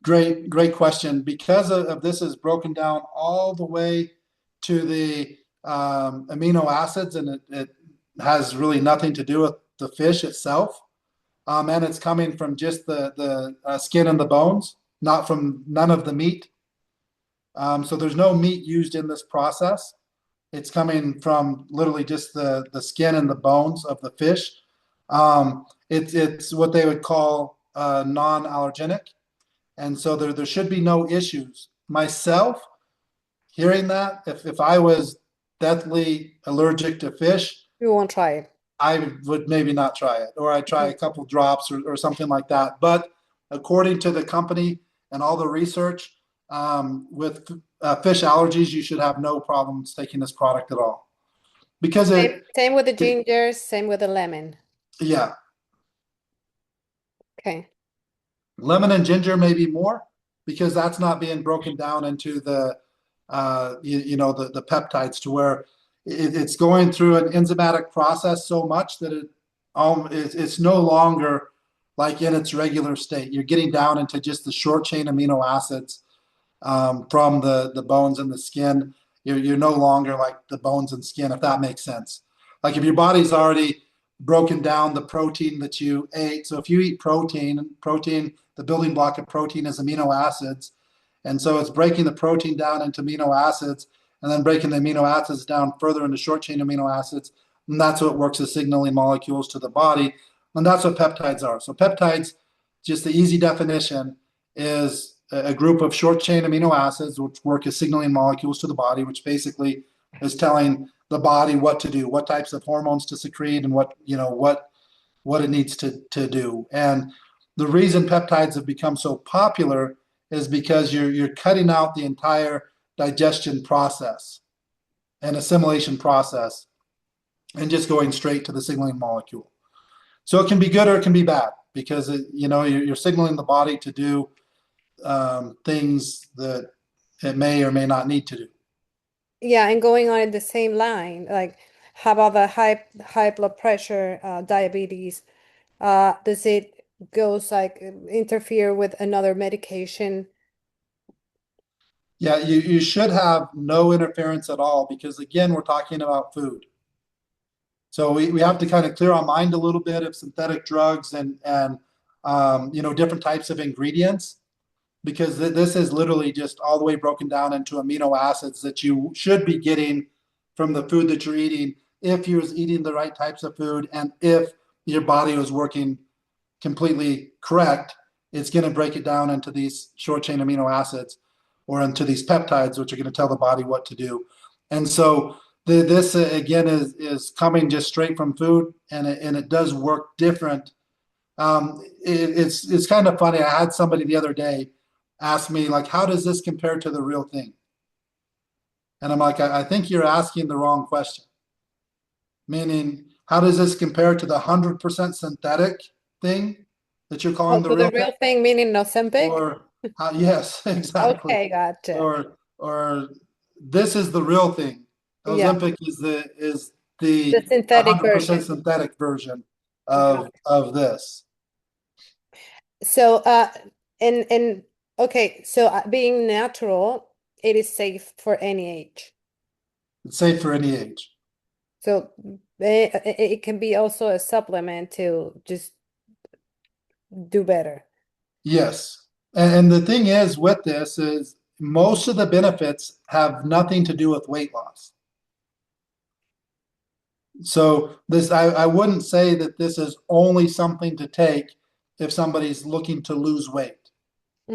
Speaker 1: great question. Because of this is broken down all the way to the amino acids, and it has really nothing to do with the fish itself. And it's coming from just the skin and the bones, not from none of the meat. So there's no meat used in this process. It's coming from literally just the skin and the bones of the fish. It's what they would call non-allergenic, and so there should be no issues. Myself, hearing that, if I was deathly allergic to fish,
Speaker 2: You won't try it.
Speaker 1: I would maybe not try it, or I'd try a couple drops or something like that. But according to the company and all the research, with fish allergies, you should have no problems taking this product at all. Because
Speaker 2: Same with the ginger, same with the lemon.
Speaker 1: yeah,
Speaker 2: Okay.
Speaker 1: lemon and ginger maybe more, because that's not being broken down into the the peptides, to where it's going through an enzymatic process so much that it's no longer like in its regular state. You're getting down into just the short chain amino acids from the bones and the skin. You're no longer like the bones and skin, if that makes sense. Like if your body's already broken down the protein that you ate. So if you eat protein, the building block of protein is amino acids. And so it's breaking the protein down into amino acids and then breaking the amino acids down further into short chain amino acids. And that's what works as signaling molecules to the body. And that's what peptides are. So peptides, just the easy definition, is a group of short chain amino acids which work as signaling molecules to the body, which basically is telling the body what to do, what types of hormones to secrete, and what it needs to do. And the reason peptides have become so popular is because you're cutting out the entire digestion process and assimilation process and just going straight to the signaling molecule. So it can be good or it can be bad, because you're signaling the body to do things that it may or may not need to do.
Speaker 2: Yeah, and going on in the same line, like how about the high blood pressure, diabetes? Does it goes like interfere with another medication?
Speaker 1: Yeah, you should have no interference at all, because again, we're talking about food. So we have to kind of clear our mind a little bit of synthetic drugs and different types of ingredients, because this is literally just all the way broken down into amino acids that you should be getting from the food that you're eating, if you're eating the right types of food and if your body was working completely correct. It's going to break it down into these short chain amino acids or into these peptides, which are going to tell the body what to do. And so this again is coming just straight from food, and it does work different. It's kind of funny. I had somebody the other day ask me, like, how does this compare to the real thing? And I'm like, I think you're asking the wrong question. Meaning, how does this compare to the 100% synthetic thing that you're calling the
Speaker 2: So
Speaker 1: real
Speaker 2: the real
Speaker 1: thing?
Speaker 2: thing meaning Ozempic?
Speaker 1: Or yes, exactly.
Speaker 2: Okay, gotcha.
Speaker 1: Or this is the real thing.
Speaker 2: Yeah,
Speaker 1: Ozempic is
Speaker 2: the
Speaker 1: the
Speaker 2: synthetic
Speaker 1: 100%
Speaker 2: version.
Speaker 1: synthetic version
Speaker 2: Got
Speaker 1: of this.
Speaker 2: So, and okay, so being natural, it is safe for any age.
Speaker 1: It's safe for any age.
Speaker 2: So it can be also a supplement to just do better.
Speaker 1: Yes. And the thing is with this is most of the benefits have nothing to do with weight loss. So this, I wouldn't say that this is only something to take if somebody's looking to lose weight.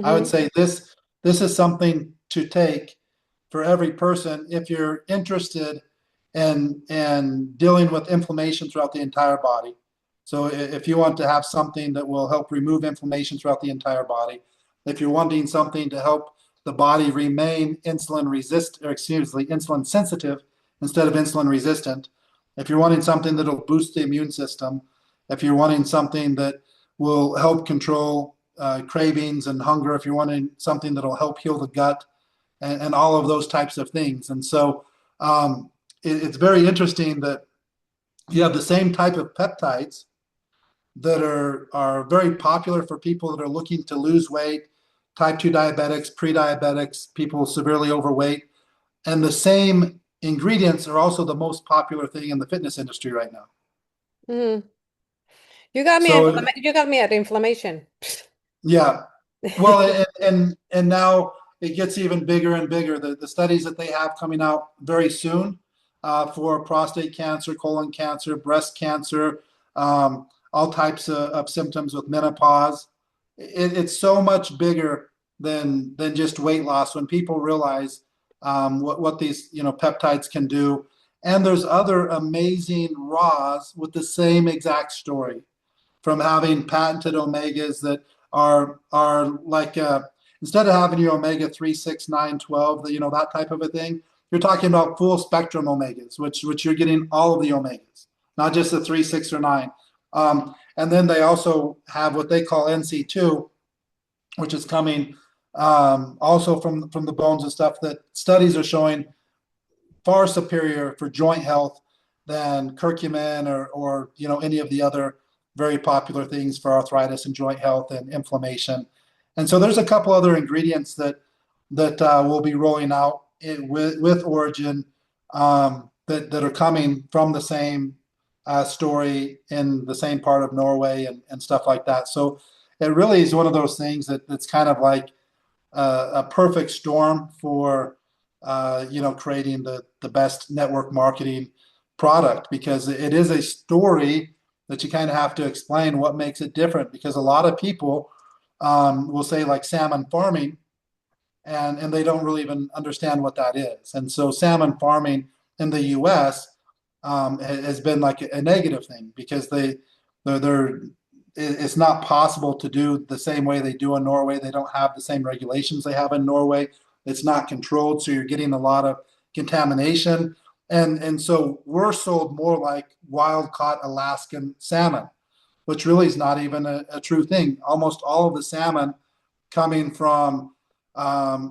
Speaker 1: I would say this is something to take for every person if you're interested and dealing with inflammation throughout the entire body. So if you want to have something that will help remove inflammation throughout the entire body, if you're wanting something to help the body remain insulin sensitive instead of insulin resistant, if you're wanting something that'll boost the immune system, if you're wanting something that will help control cravings and hunger, if you're wanting something that'll help heal the gut, and all of those types of things. And so it's very interesting that you have the same type of peptides that are very popular for people that are looking to lose weight, type 2 diabetics, pre-diabetics, people severely overweight. And the same ingredients are also the most popular thing in the fitness industry right now.
Speaker 2: Mhm.
Speaker 1: So
Speaker 2: You got me at inflammation.
Speaker 1: yeah, well, and now it gets even bigger and bigger. The studies that they have coming out very soon for prostate cancer, colon cancer, breast cancer, all types of symptoms with menopause. It's so much bigger than just weight loss when people realize what these peptides can do. And there's other amazing raws with the same exact story, from having patented omegas that are like instead of having your omega 3, 6, 9, 12, that type of a thing, you're talking about full spectrum omegas, which you're getting all of the omegas, not just the 3, 6, or 9. And then they also have what they call NC2, which is coming also from the bones and stuff, that studies are showing far superior for joint health than curcumin or any of the other very popular things for arthritis and joint health and inflammation. And so there's a couple other ingredients that we'll be rolling out with Origin that are coming from the same story in the same part of Norway and stuff like that. So it really is one of those things that's kind of like a perfect storm for creating the best network marketing product, because it is a story that you kind of have to explain what makes it different, because a lot of people will say like salmon farming, and they don't really even understand what that is. And so salmon farming in the US has been like a negative thing, because they're it's not possible to do the same way they do in Norway. They don't have the same regulations they have in Norway. It's not controlled, so you're getting a lot of contamination. And so we're sold more like wild caught Alaskan salmon, which really is not even a true thing. Almost all of the salmon coming from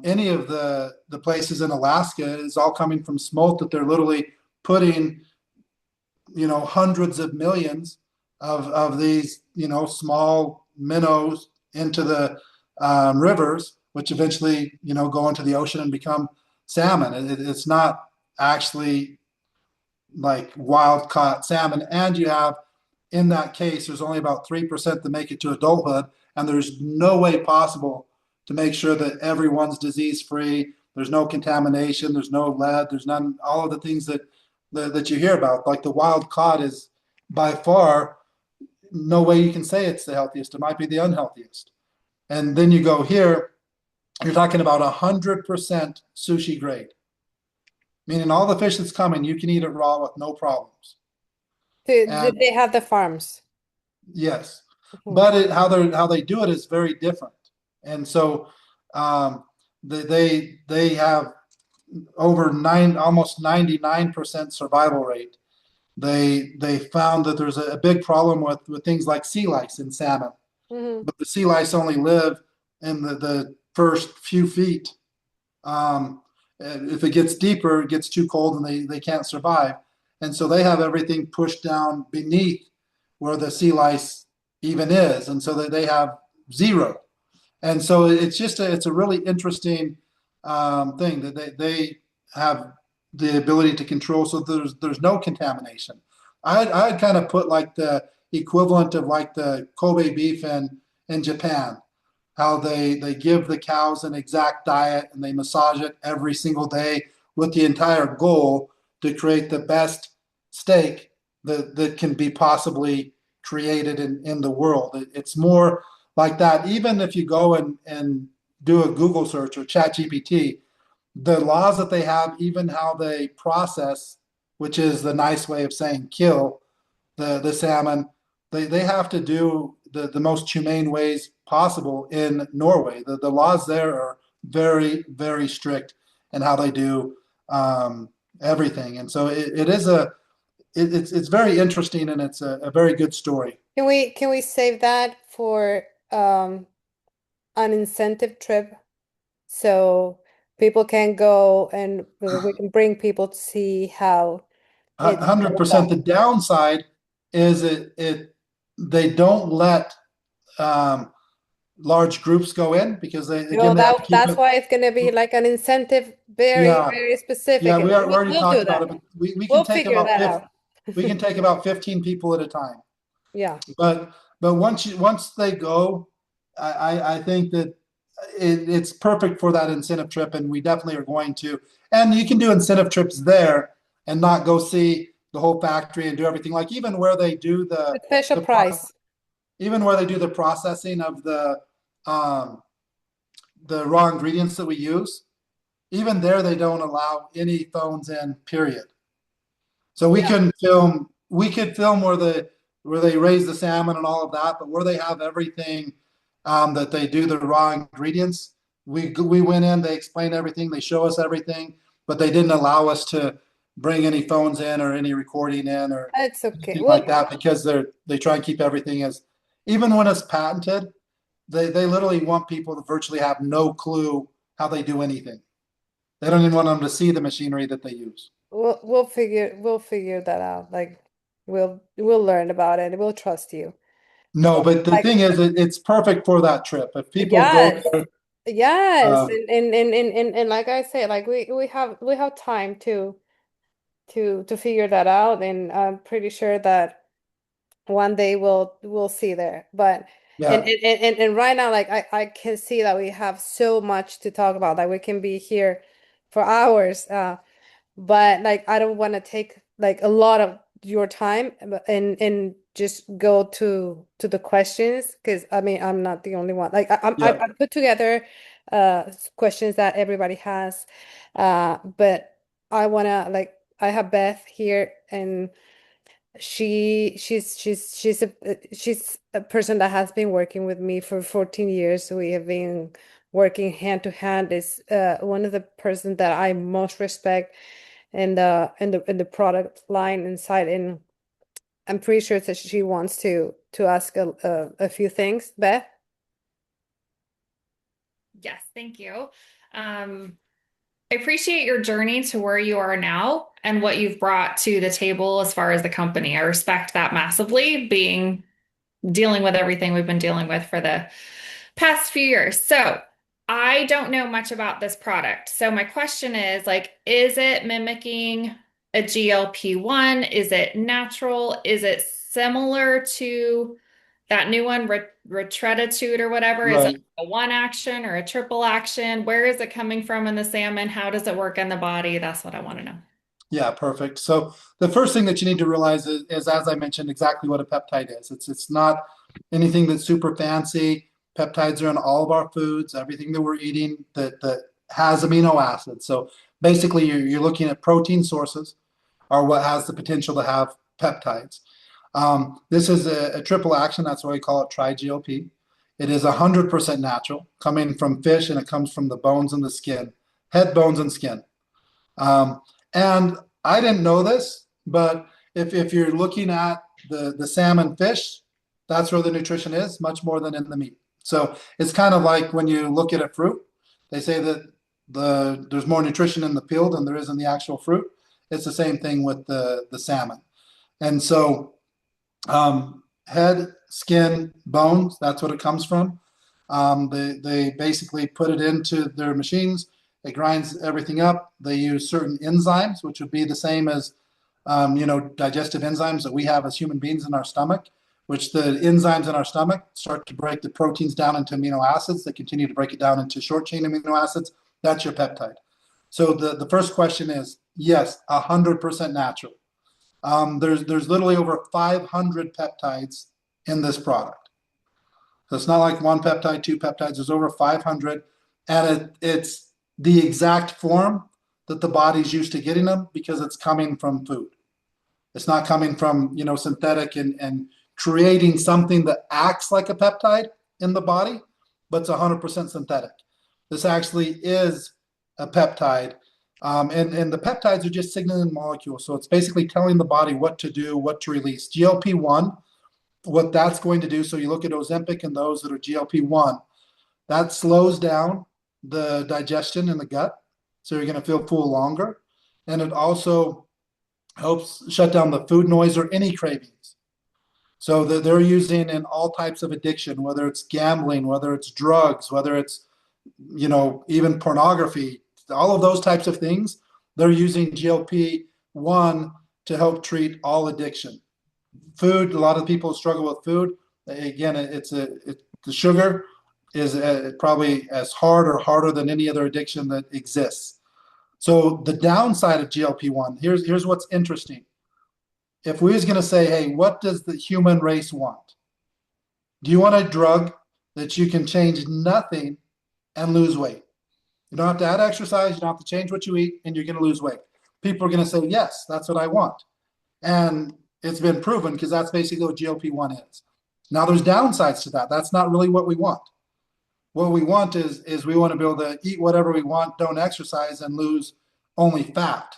Speaker 1: any of the places in Alaska is all coming from smolt that they're literally putting, hundreds of millions of these, small minnows into the rivers, which eventually, go into the ocean and become salmon. It's not actually like wild caught salmon. And you have, in that case, there's only about 3% that make it to adulthood. And there's no way possible to make sure that everyone's disease free. There's no contamination. There's no lead. There's none, all of the things that you hear about. Like the wild caught is by far no way you can say it's the healthiest. It might be the unhealthiest. And then you go here, you're talking about 100% sushi grade, meaning all the fish that's coming, you can eat it raw with no problems.
Speaker 2: Do
Speaker 1: And
Speaker 2: they have the farms?
Speaker 1: yes,
Speaker 2: Mhm.
Speaker 1: but how they do it is very different. And so um, they have over almost 99% survival rate. They found that there's a big problem with things like sea lice in salmon,
Speaker 2: Mhm.
Speaker 1: but the sea lice only live in the first few feet. If it gets deeper, it gets too cold and they can't survive. And so they have everything pushed down beneath where the sea lice even is. And so they have zero. And so it's a really interesting thing that they have the ability to control. So there's no contamination. I'd kind of put like the equivalent of like the Kobe beef in Japan, how they give the cows an exact diet and they massage it every single day with the entire goal to create the best steak that can be possibly created in the world. It's more like that. Even if you go and do a Google search or chat GPT, the laws that they have, even how they process which is the nice way of saying kill the salmon, they have to do the most humane ways possible in Norway. The laws there are very, very strict in how they do everything. And so it is it's very interesting, and it's a very good story.
Speaker 2: Can we save that for an incentive trip so people can go and we can bring people to see how it's all
Speaker 1: 100%.
Speaker 2: done.
Speaker 1: The downside is they don't let um, large groups go in because
Speaker 2: No,
Speaker 1: they have to keep
Speaker 2: that's
Speaker 1: it.
Speaker 2: why it's gonna be like an incentive, very,
Speaker 1: Yeah,
Speaker 2: very specific,
Speaker 1: yeah,
Speaker 2: and
Speaker 1: we already
Speaker 2: we'll do
Speaker 1: talked about
Speaker 2: that.
Speaker 1: it, but we can
Speaker 2: We'll
Speaker 1: take
Speaker 2: figure
Speaker 1: about
Speaker 2: that out.
Speaker 1: we can take about 15 people at a time.
Speaker 2: Yeah.
Speaker 1: But once they go, I think that it's perfect for that incentive trip, and we definitely are going to. And you can do incentive trips there and not go see the whole factory and do everything. Like even where they do
Speaker 2: The special
Speaker 1: the
Speaker 2: price.
Speaker 1: even where they do the processing of um, the raw ingredients that we use, even there they don't allow any phones in. Period. So
Speaker 2: Yeah.
Speaker 1: we could film where they raise the salmon and all of that, but where they have everything that they do the raw ingredients, we went in, they explained everything, they show us everything, but they didn't allow us to bring any phones in or any recording in or
Speaker 2: It's okay.
Speaker 1: anything like
Speaker 2: Well,
Speaker 1: that because they try and keep everything as even when it's patented, they literally want people to virtually have no clue how they do anything. They don't even want them to see the machinery that they use.
Speaker 2: we'll figure that out. Like we'll learn about it. We'll trust you.
Speaker 1: No, but the
Speaker 2: Like
Speaker 1: thing is, it's perfect for that trip. If people go
Speaker 2: yes.
Speaker 1: there,
Speaker 2: Yes.
Speaker 1: uh,
Speaker 2: And like I say, like we have time to figure that out, and I'm pretty sure that one day we'll see there. But and
Speaker 1: yeah,
Speaker 2: right now, like I can see that we have so much to talk about. Like we can be here for hours. But like I don't want to take like a lot of your time and just go to the questions because I mean I'm not the only one. Like
Speaker 1: yeah,
Speaker 2: I put together questions that everybody has, but I wanna like I have Beth here, and she's a person that has been working with me for 14 years. So we have been working hand to hand. Is one of the person that I most respect in the product line inside. And I'm pretty sure that she wants to ask a few things. Beth?
Speaker 3: Yes, thank you. Um, I appreciate your journey to where you are now and what you've brought to the table as far as the company. I respect that massively, being dealing with everything we've been dealing with for the past few years. So, I don't know much about this product. So, my question is like, is it mimicking a GLP-1? Is it natural? Is it similar to that new one, Retreatitude or whatever? Is it
Speaker 1: right.
Speaker 3: a one action or a triple action? Where is it coming from in the salmon? How does it work in the body? That's what I want to know.
Speaker 1: Yeah, perfect. So the first thing that you need to realize is, as I mentioned, exactly what a peptide is. It's not anything that's super fancy. Peptides are in all of our foods, everything that we're eating that has amino acids. So basically, you're looking at protein sources are what has the potential to have peptides. This is a triple action. That's why we call it tri-GLP. It is 100% natural, coming from fish, and it comes from the bones and the skin, head, bones, and skin. Um, and I didn't know this, but if you're looking at the salmon fish, that's where the nutrition is, much more than in the meat. So it's kind of like when you look at a fruit, they say that there's more nutrition in the peel than there is in the actual fruit. It's the same thing with the salmon. And so head, skin, bones, that's what it comes from. They basically put it into their machines. It grinds everything up. They use certain enzymes, which would be the same as, digestive enzymes that we have as human beings in our stomach, which the enzymes in our stomach start to break the proteins down into amino acids. They continue to break it down into short chain amino acids. That's your peptide. So the first question is, yes, 100% natural. There's literally over 500 peptides in this product. So it's not like one peptide, two peptides. There's over 500, and it's the exact form that the body's used to getting them because it's coming from food. It's not coming from, synthetic and creating something that acts like a peptide in the body, but it's 100% synthetic. This actually is a peptide. And the peptides are just signaling molecules. So it's basically telling the body what to do, what to release. GLP-1, what that's going to do. So you look at Ozempic and those that are GLP-1, that slows down the digestion in the gut. So you're going to feel full longer. And it also helps shut down the food noise or any cravings. So they're using in all types of addiction, whether it's gambling, whether it's drugs, whether it's, even pornography, all of those types of things. They're using GLP-1 to help treat all addiction. Food, a lot of people struggle with food. Again, the sugar is probably as hard or harder than any other addiction that exists. So the downside of GLP-1, here's what's interesting. If we was going to say, hey, what does the human race want? Do you want a drug that you can change nothing and lose weight? You don't have to add exercise, you don't have to change what you eat, and you're going to lose weight. People are going to say, yes, that's what I want. And it's been proven because that's basically what GLP-1 is. Now there's downsides to that. That's not really what we want. What we want is we want to be able to eat whatever we want, don't exercise, and lose only fat.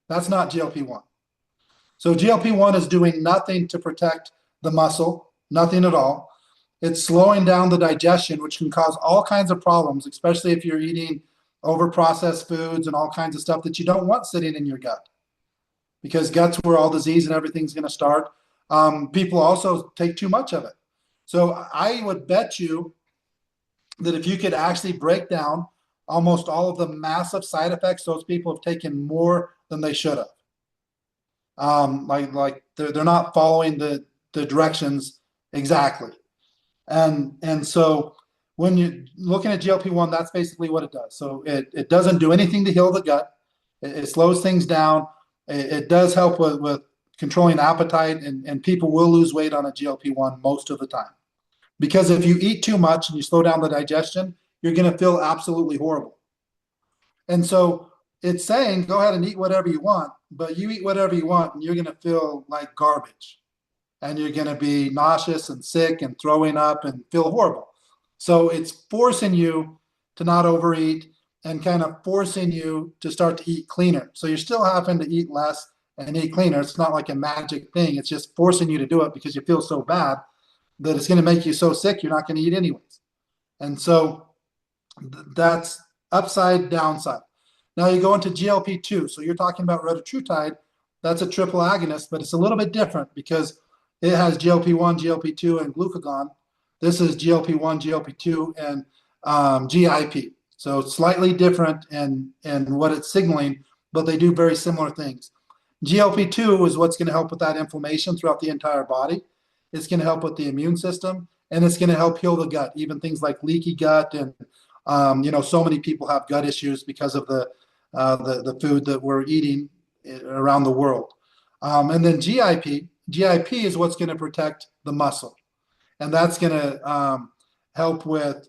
Speaker 1: That's not GLP-1. So GLP-1 is doing nothing to protect the muscle, nothing at all. It's slowing down the digestion, which can cause all kinds of problems, especially if you're eating over-processed foods and all kinds of stuff that you don't want sitting in your gut, because gut's where all disease and everything's going to start. People also take too much of it. So I would bet you that if you could actually break down almost all of the massive side effects, those people have taken more than they should have. Like they're not following the directions exactly. And so when you're looking at GLP-1, that's basically what it does. So it doesn't do anything to heal the gut. It slows things down. It does help with controlling appetite, and people will lose weight on a GLP-1 most of the time. Because if you eat too much and you slow down the digestion, you're going to feel absolutely horrible. And so it's saying, go ahead and eat whatever you want, but you eat whatever you want and you're going to feel like garbage. And you're going to be nauseous and sick and throwing up and feel horrible. So it's forcing you to not overeat and kind of forcing you to start to eat cleaner. So you're still having to eat less and eat cleaner. It's not like a magic thing. It's just forcing you to do it because you feel so bad that it's going to make you so sick you're not going to eat anyways. And so that's upside, downside. Now you go into GLP-2. So you're talking about retatrutide. That's a triple agonist, but it's a little bit different because it has GLP-1, GLP-2, and glucagon. This is GLP-1, GLP-2, and GIP. So it's slightly different in what it's signaling, but they do very similar things. GLP-2 is what's going to help with that inflammation throughout the entire body. It's going to help with the immune system, and it's going to help heal the gut, even things like leaky gut. And, so many people have gut issues because of the food that we're eating around the world. And then GIP is what's going to protect the muscle. And that's going to help with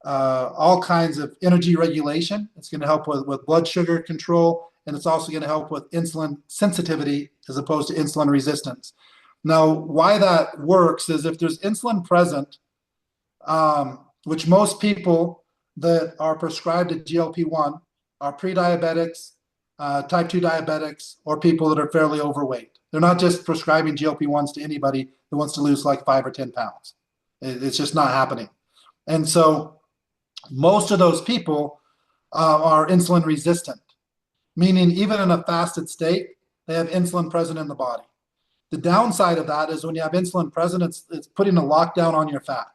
Speaker 1: all kinds of energy regulation. It's going to help with blood sugar control. And it's also going to help with insulin sensitivity as opposed to insulin resistance. Now, why that works is if there's insulin present, which most people that are prescribed a GLP-1 are pre-diabetics, type 2 diabetics, or people that are fairly overweight. They're not just prescribing GLP-1s to anybody who wants to lose like 5 or 10 pounds. It's just not happening. And so most of those people are insulin resistant, meaning even in a fasted state, they have insulin present in the body. The downside of that is when you have insulin present, it's putting a lockdown on your fat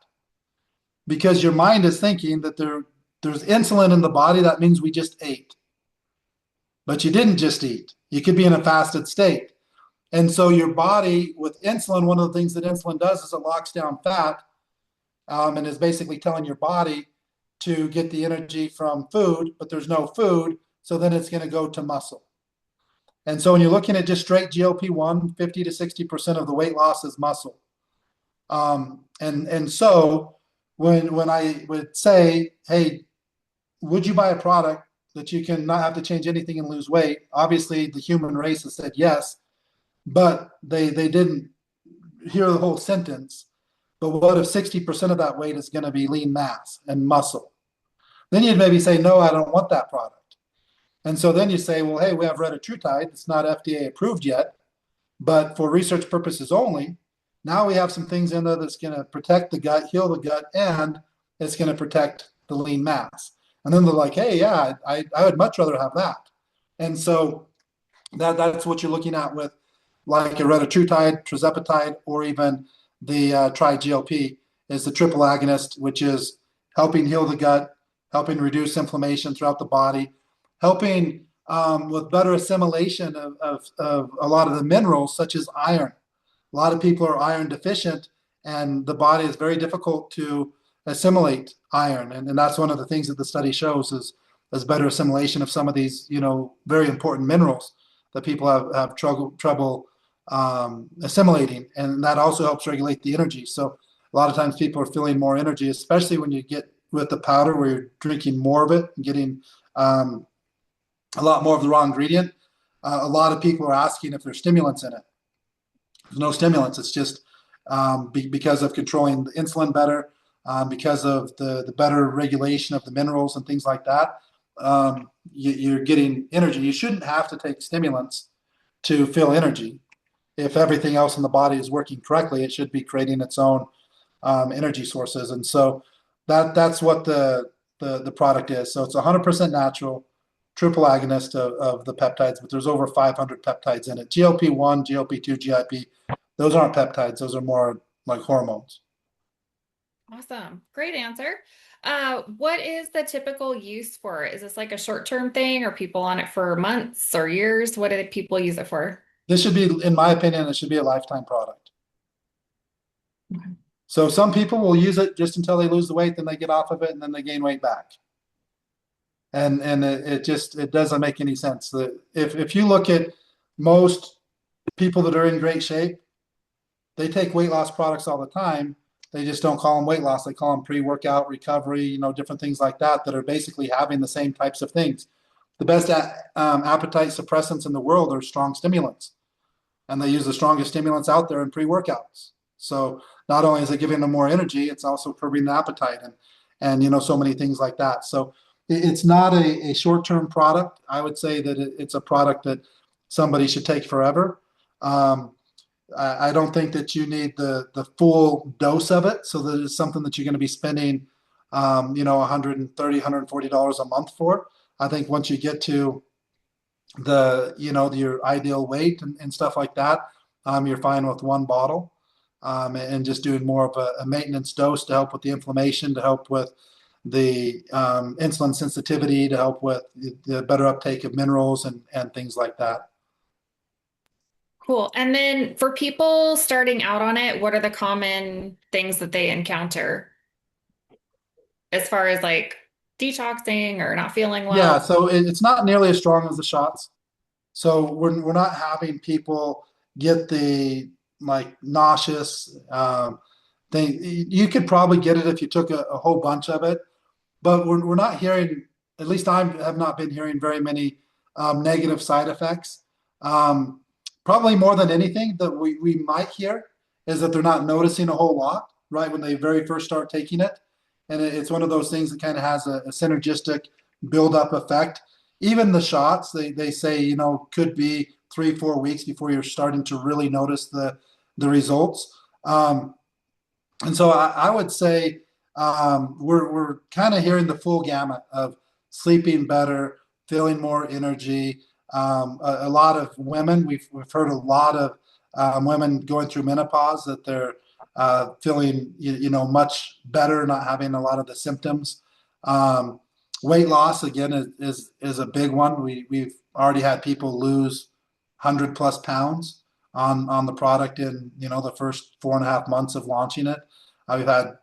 Speaker 1: because your mind is thinking that there's insulin in the body. That means we just ate. But you didn't just eat. You could be in a fasted state. And so your body with insulin, one of the things that insulin does is it locks down fat and is basically telling your body to get the energy from food, but there's no food. So then it's going to go to muscle. And so when you're looking at just straight GLP-1, 50 to 60% of the weight loss is muscle. And so when I would say, hey, would you buy a product that you can not have to change anything and lose weight? Obviously, the human race has said yes. but they didn't hear the whole sentence. But what if 60% of that weight is going to be lean mass and muscle? Then you'd maybe say, no, I don't want that product. And so then you say, well, hey, we have retatrutide. It's not FDA approved yet, but for research purposes only, now we have some things in there that's going to protect the gut, heal the gut, and it's going to protect the lean mass. And then they're like, hey, yeah, I would much rather have that. And so that's what you're looking at with like a retatrutide, tirzepatide, or even the tri-GLP is the triple agonist, which is helping heal the gut, helping reduce inflammation throughout the body, helping with better assimilation of a lot of the minerals, such as iron. A lot of people are iron deficient, and the body is very difficult to assimilate iron. And that's one of the things that the study shows is better assimilation of some of these, very important minerals that people have trouble assimilating. And that also helps regulate the energy. So a lot of times people are feeling more energy, especially when you get with the powder where you're drinking more of it and getting a lot more of the raw ingredient. A lot of people are asking if there's stimulants in it. There's no stimulants. It's just because of controlling the insulin better, because of the better regulation of the minerals and things like that. You're getting energy. You shouldn't have to take stimulants to feel energy. If everything else in the body is working correctly, it should be creating its own energy sources. And so that's what the product is. So it's 100% natural, triple agonist of the peptides, but there's over 500 peptides in it. GLP-1, GLP-2, GIP, those aren't peptides. Those are more like hormones.
Speaker 3: Awesome. Great answer. What is the typical use for it? Is this like a short-term thing? Or people on it for months or years? What do people use it for?
Speaker 1: This should be, in my opinion, it should be a lifetime product.
Speaker 3: Okay.
Speaker 1: So some people will use it just until they lose the weight, then they get off of it, and then they gain weight back. And it doesn't make any sense. If you look at most people that are in great shape, they take weight loss products all the time. They just don't call them weight loss. They call them pre-workout recovery, different things like that are basically having the same types of things. The best appetite suppressants in the world are strong stimulants, and they use the strongest stimulants out there in pre-workouts. So not only is it giving them more energy, it's also curbing the appetite and so many things like that. So it's not a short-term product. I would say that it's a product that somebody should take forever. I don't think that you need the full dose of it. So that it's something that you're going to be spending, $130, $140 a month for. I think once you get to your ideal weight and stuff like that, you're fine with one bottle, and just doing more of a maintenance dose to help with the inflammation, to help with the insulin sensitivity, to help with the better uptake of minerals and things like that.
Speaker 3: Cool. And then for people starting out on it, what are the common things that they encounter as far as like detoxing or not feeling well?
Speaker 1: Yeah, so it's not nearly as strong as the shots. So we're not having people get the like nauseous thing. You could probably get it if you took a whole bunch of it, but we're not hearing, at least I have not been hearing very many negative side effects. Probably more than anything that we might hear is that they're not noticing a whole lot right when they very first start taking it. And it's one of those things that kind of has a synergistic build-up effect. Even the shots, they say, could be 3-4 weeks before you're starting to really notice the results. And so I would say we're kind of hearing the full gamut of sleeping better, feeling more energy. A lot of women, we've heard a lot of women going through menopause that they're feeling much better, not having a lot of the symptoms. Weight loss again is a big one. We've already had people lose 100+ pounds on the product in the first 4.5 months of launching it. We've had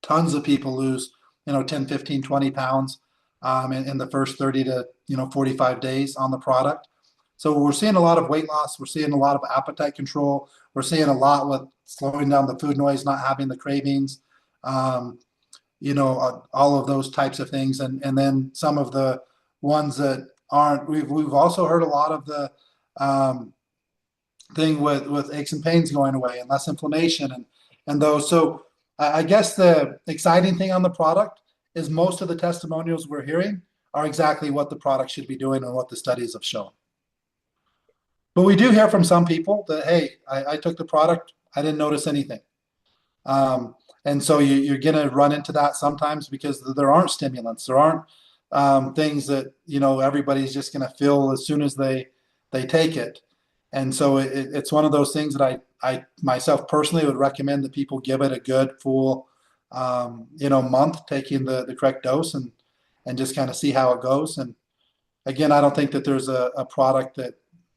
Speaker 1: tons of people lose 10, 15, 20 pounds in the first 30 to 45 days on the product. So we're seeing a lot of weight loss. We're seeing a lot of appetite control. We're seeing a lot with slowing down the food noise, not having the cravings, all of those types of things. And then some of the ones that aren't, we've also heard a lot of the thing with aches and pains going away and less inflammation and those. So I guess the exciting thing on the product is most of the testimonials we're hearing are exactly what the product should be doing and what the studies have shown. But we do hear from some people that, hey, I took the product, I didn't notice anything. And so you're going to run into that sometimes because there aren't stimulants. There aren't things that, everybody's just going to feel as soon as they take it. And so it's one of those things that I myself personally would recommend that people give it a good full, month taking the correct dose and just kind of see how it goes. And again, I don't think that there's a product that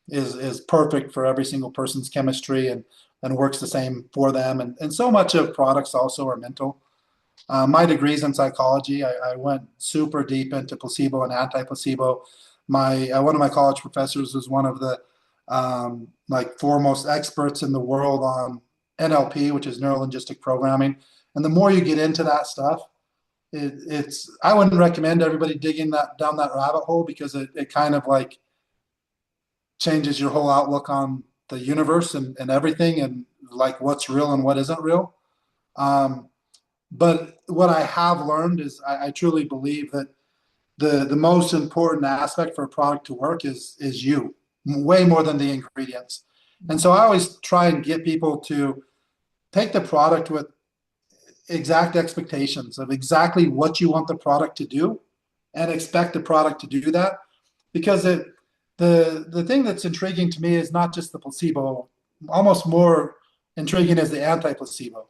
Speaker 1: is perfect for every single person's chemistry and works the same for them. And so much of products also are mental. My degree's in psychology. I went super deep into placebo and anti-placebo. One of my college professors was one of the foremost experts in the world on NLP, which is neuro linguistic programming. And the more you get into that stuff, I wouldn't recommend everybody digging down that rabbit hole because it kind of like changes your whole outlook on the universe and everything and like what's real and what isn't real. But what I have learned is I truly believe that the most important aspect for a product to work is you, way more than the ingredients. And so I always try and get people to take the product with exact expectations of exactly what you want the product to do and expect the product to do that. Because the thing that's intriguing to me is not just the placebo, almost more intriguing is the anti-placebo,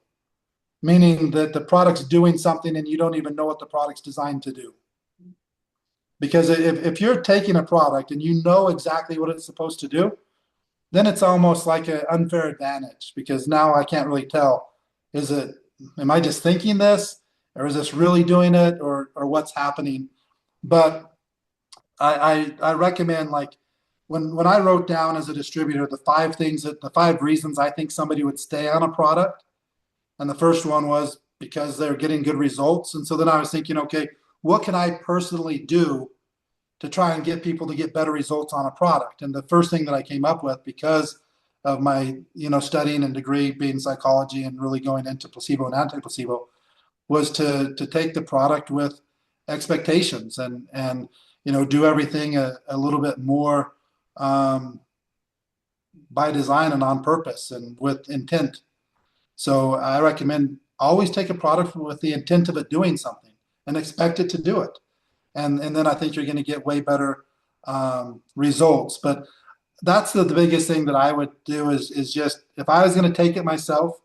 Speaker 1: meaning that the product's doing something and you don't even know what the product's designed to do. Because if you're taking a product and you know exactly what it's supposed to do, then it's almost like an unfair advantage because now I can't really tell, am I just thinking this or is this really doing it or what's happening? But I recommend when I wrote down as a distributor the 5 reasons I think somebody would stay on a product, and the first one was because they're getting good results. And so then I was thinking, okay, what can I personally do to try and get people to get better results on a product? And the first thing that I came up with, because of my studying and degree being psychology and really going into placebo and anti-placebo, was to take the product with expectations and do everything a little bit more by design and on purpose and with intent. So I recommend always take a product with the intent of it doing something and expect it to do it. And then I think you're going to get way better results. But that's the biggest thing that I would do is just, if I was going to take it myself,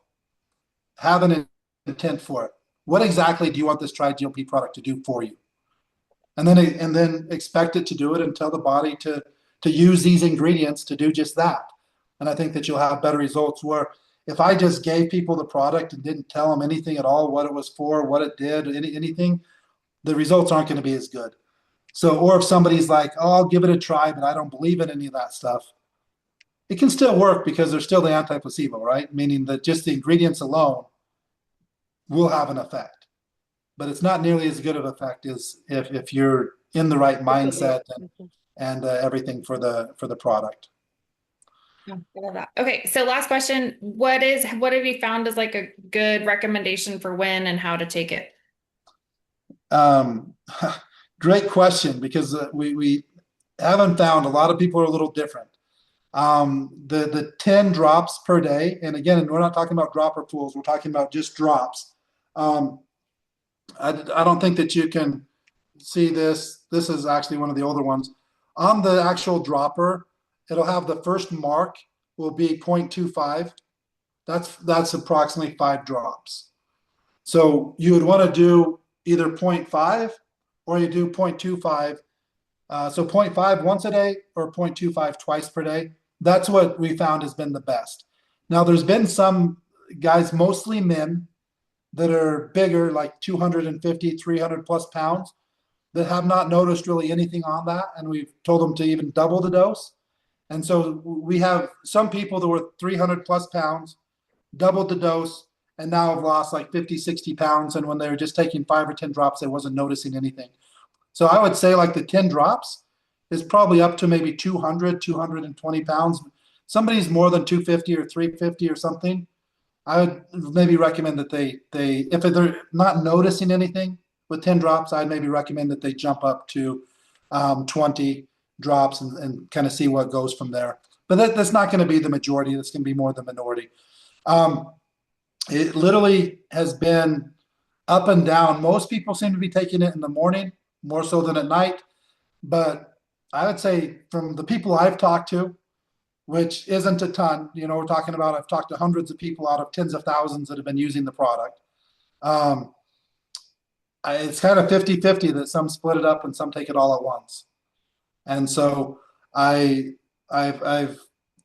Speaker 1: have an intent for it. What exactly do you want this tri-GLP product to do for you? And then expect it to do it and tell the body to use these ingredients to do just that. And I think that you'll have better results. Where if I just gave people the product and didn't tell them anything at all, what it was for, what it did, anything, the results aren't going to be as good. So, or if somebody's like, oh, I'll give it a try, but I don't believe in any of that stuff, it can still work because there's still the anti-placebo, right? Meaning that just the ingredients alone will have an effect. But it's not nearly as good of an effect as if you're in the right mindset and everything for the product.
Speaker 3: I love that. Okay, so last question. What have you found as like a good recommendation for when and how to take it?
Speaker 1: Great question, because we haven't found, a lot of people are a little different. The 10 drops per day, and again, we're not talking about dropper pools, we're talking about just drops. I don't think that you can see this. This is actually one of the older ones. On the actual dropper, it'll have the first mark will be 0.25. That's approximately 5 drops. So you would want to do either 0.5 or you do 0.25. So 0.5 once a day or 0.25 twice per day. That's what we found has been the best. Now, there's been some guys, mostly men, that are bigger, like 250, 300 plus pounds, that have not noticed really anything on that. And we've told them to even double the dose. And so we have some people that were 300 plus pounds, doubled the dose, and now have lost like 50, 60 pounds. And when they were just taking 5 or 10 drops, they wasn't noticing anything. So I would say like the 10 drops is probably up to maybe 200, 220 pounds. somebody's more than 250 or 350 or something, I would maybe recommend that if they're not noticing anything with 10 drops, I'd maybe recommend that they jump up to 20 drops and kind of see what goes from there. But that's not going to be the majority. That's going to be more the minority. It literally has been up and down. Most people seem to be taking it in the morning more so than at night. But I would say from the people I've talked to, which isn't a ton, we're talking about, I've talked to hundreds of people out of tens of thousands that have been using the product. It's kind of 50-50 that some split it up and some take it all at once. And so I've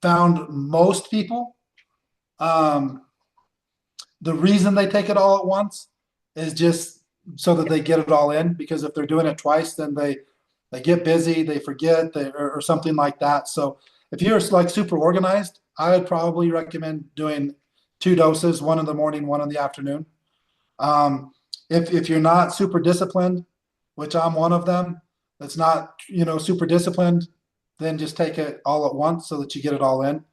Speaker 1: found most people, the reason they take it all at once is just so that they get it all in, because if they're doing it twice, then they get busy, they forget, or something like that. So if you're like super organized, I would probably recommend doing 2 doses, one in the morning, one in the afternoon. If you're not super disciplined, which I'm one of them, that's not, super disciplined, then just take it all at once so that you get it all in.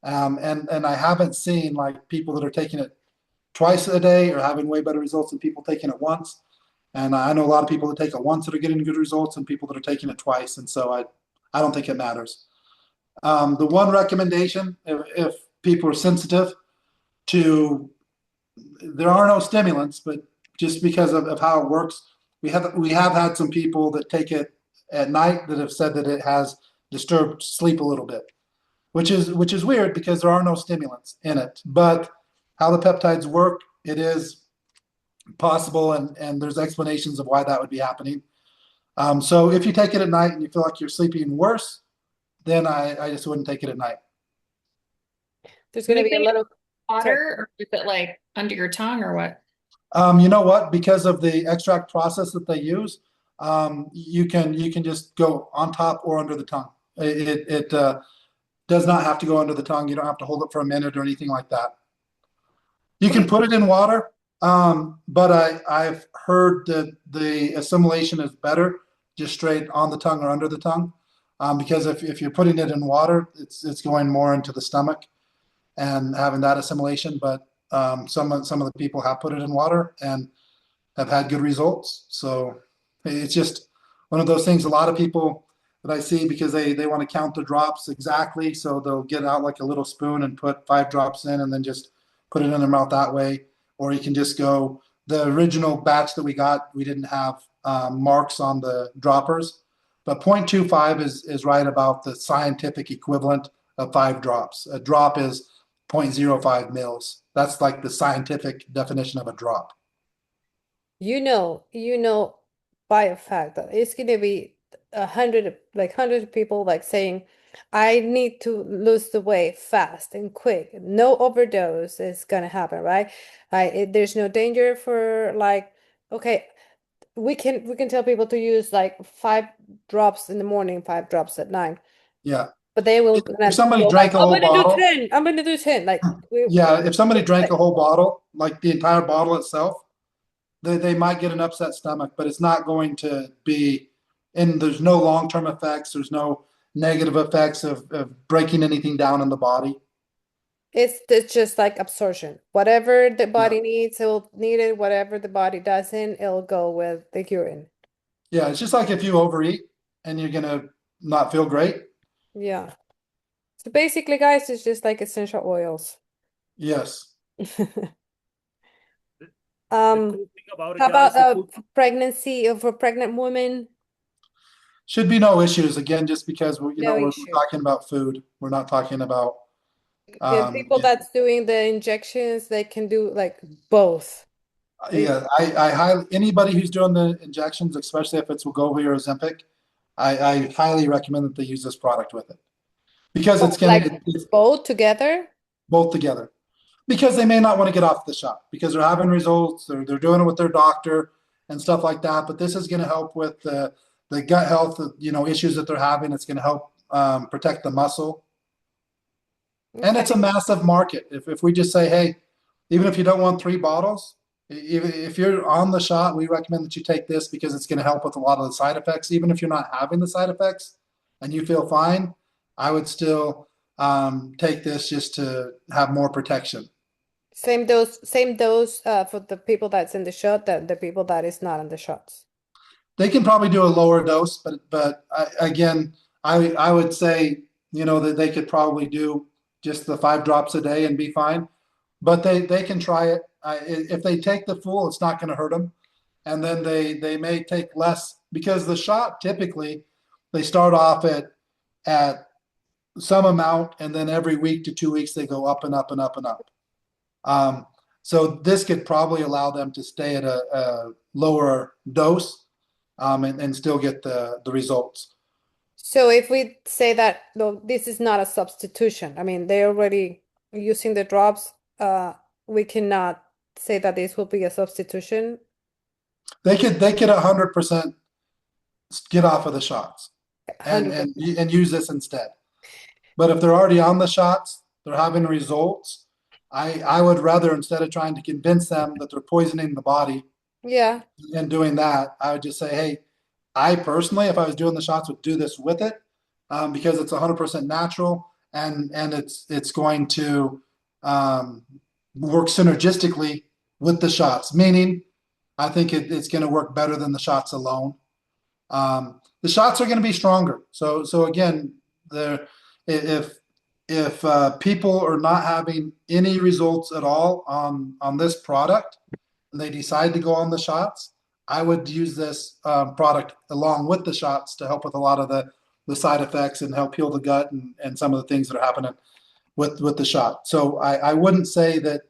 Speaker 1: And I haven't seen like people that are taking it twice a day or having way better results than people taking it once. And I know a lot of people that take it once that are getting good results and people that are taking it twice. And so I don't think it matters. The one recommendation, if people are sensitive to, there are no stimulants, but just because of how it works, we have had some people that take it at night that have said that it has disturbed sleep a little bit, which is weird because there are no stimulants in it. But how the peptides work, it is possible, and there's explanations of why that would be happening. So if you take it at night and you feel like you're sleeping worse, then I just wouldn't take it at night.
Speaker 2: There's going to be a little
Speaker 3: water, or is it like under your tongue or what?
Speaker 1: You know what? Because of the extract process that they use, you can just go on top or under the tongue. It does not have to go under the tongue. You don't have to hold it for a minute or anything like that. You can put it in water, but I've heard that the assimilation is better just straight on the tongue or under the tongue, because if you're putting it in water, it's going more into the stomach and having that assimilation. But some of the people have put it in water and have had good results. So it's just one of those things. A lot of people that I see, because they want to count the drops exactly, so they'll get out like a little spoon and put 5 drops in and then just put it in their mouth that way. Or you can just go, the original batch that we got, we didn't have marks on the droppers, but 0.25 is right about the scientific equivalent of 5 drops. A drop is 0.05 mils. That's like the scientific definition of a drop.
Speaker 2: By a fact that it's going to be 100 people like saying, I need to lose the weight fast and quick. No overdose is gonna happen, right? There's no danger for okay, we can tell people to use like 5 drops in the morning, 5 drops at night.
Speaker 1: Yeah.
Speaker 2: But they will
Speaker 1: If somebody drank a whole bottle,
Speaker 2: I'm gonna do 10.
Speaker 1: if somebody drank a whole bottle, like the entire bottle itself, they might get an upset stomach, but it's not going to be, and there's no long-term effects. There's no negative effects of breaking anything down in the body.
Speaker 2: It's just like absorption. Whatever the body needs, it will need it. Whatever the body doesn't, it'll go with the urine.
Speaker 1: Yeah, it's just like if you overeat and you're gonna not feel great.
Speaker 2: Yeah. So basically, guys, it's just like essential oils.
Speaker 1: Yes.
Speaker 4: The cool thing about it,
Speaker 2: How
Speaker 4: guys,
Speaker 2: about pregnancy for pregnant women?
Speaker 1: Should be no issues, again, just because we're
Speaker 2: No
Speaker 1: we're
Speaker 2: issue.
Speaker 1: talking about food. We're not talking about
Speaker 2: The people that's doing the injections, they can do like both.
Speaker 1: yeah, I highly, anybody who's doing the injections, especially if it's Wegovy or Ozempic, I highly recommend that they use this product with it, because it's gonna it's
Speaker 2: both together.
Speaker 1: both together, because they may not want to get off the shot because they're having results, they're doing it with their doctor and stuff like that. But this is going to help with the gut health, issues that they're having. It's going to help protect the muscle. And it's a massive market. If we just say, hey, even if you don't want 3 bottles, if you're on the shot, we recommend that you take this because it's going to help with a lot of the side effects. Even if you're not having the side effects and you feel fine, I would still take this just to have more protection.
Speaker 2: Same dose for the people that's in the shot that the people that is not in the shots.
Speaker 1: They can probably do a lower dose, but again, I would say, that they could probably do just the 5 drops a day and be fine. But they can try it. If they take the full, it's not going to hurt them. And then they may take less, because the shot typically they start off at some amount, and then every week to 2 weeks they go up and up and up and up. So this could probably allow them to stay at a lower dose, and still get the results.
Speaker 2: So if we say that, no, this is not a substitution. I mean, they're already using the drops. We cannot say that this will be a substitution.
Speaker 1: They could 100% get off of the shots and
Speaker 2: 100%.
Speaker 1: and use this instead. But if they're already on the shots, they're having results. I would rather, instead of trying to convince them that they're poisoning the body
Speaker 2: Yeah.
Speaker 1: and doing that, I would just say, hey, I personally, if I was doing the shots, would do this with it, because it's 100% natural, and it's going to work synergistically with the shots. Meaning, I think it's going to work better than the shots alone. The shots are going to be stronger. So again, if people are not having any results at all on this product, and they decide to go on the shots, I would use this product along with the shots to help with a lot of the side effects and help heal the gut and some of the things that are happening with the shot. So I wouldn't say that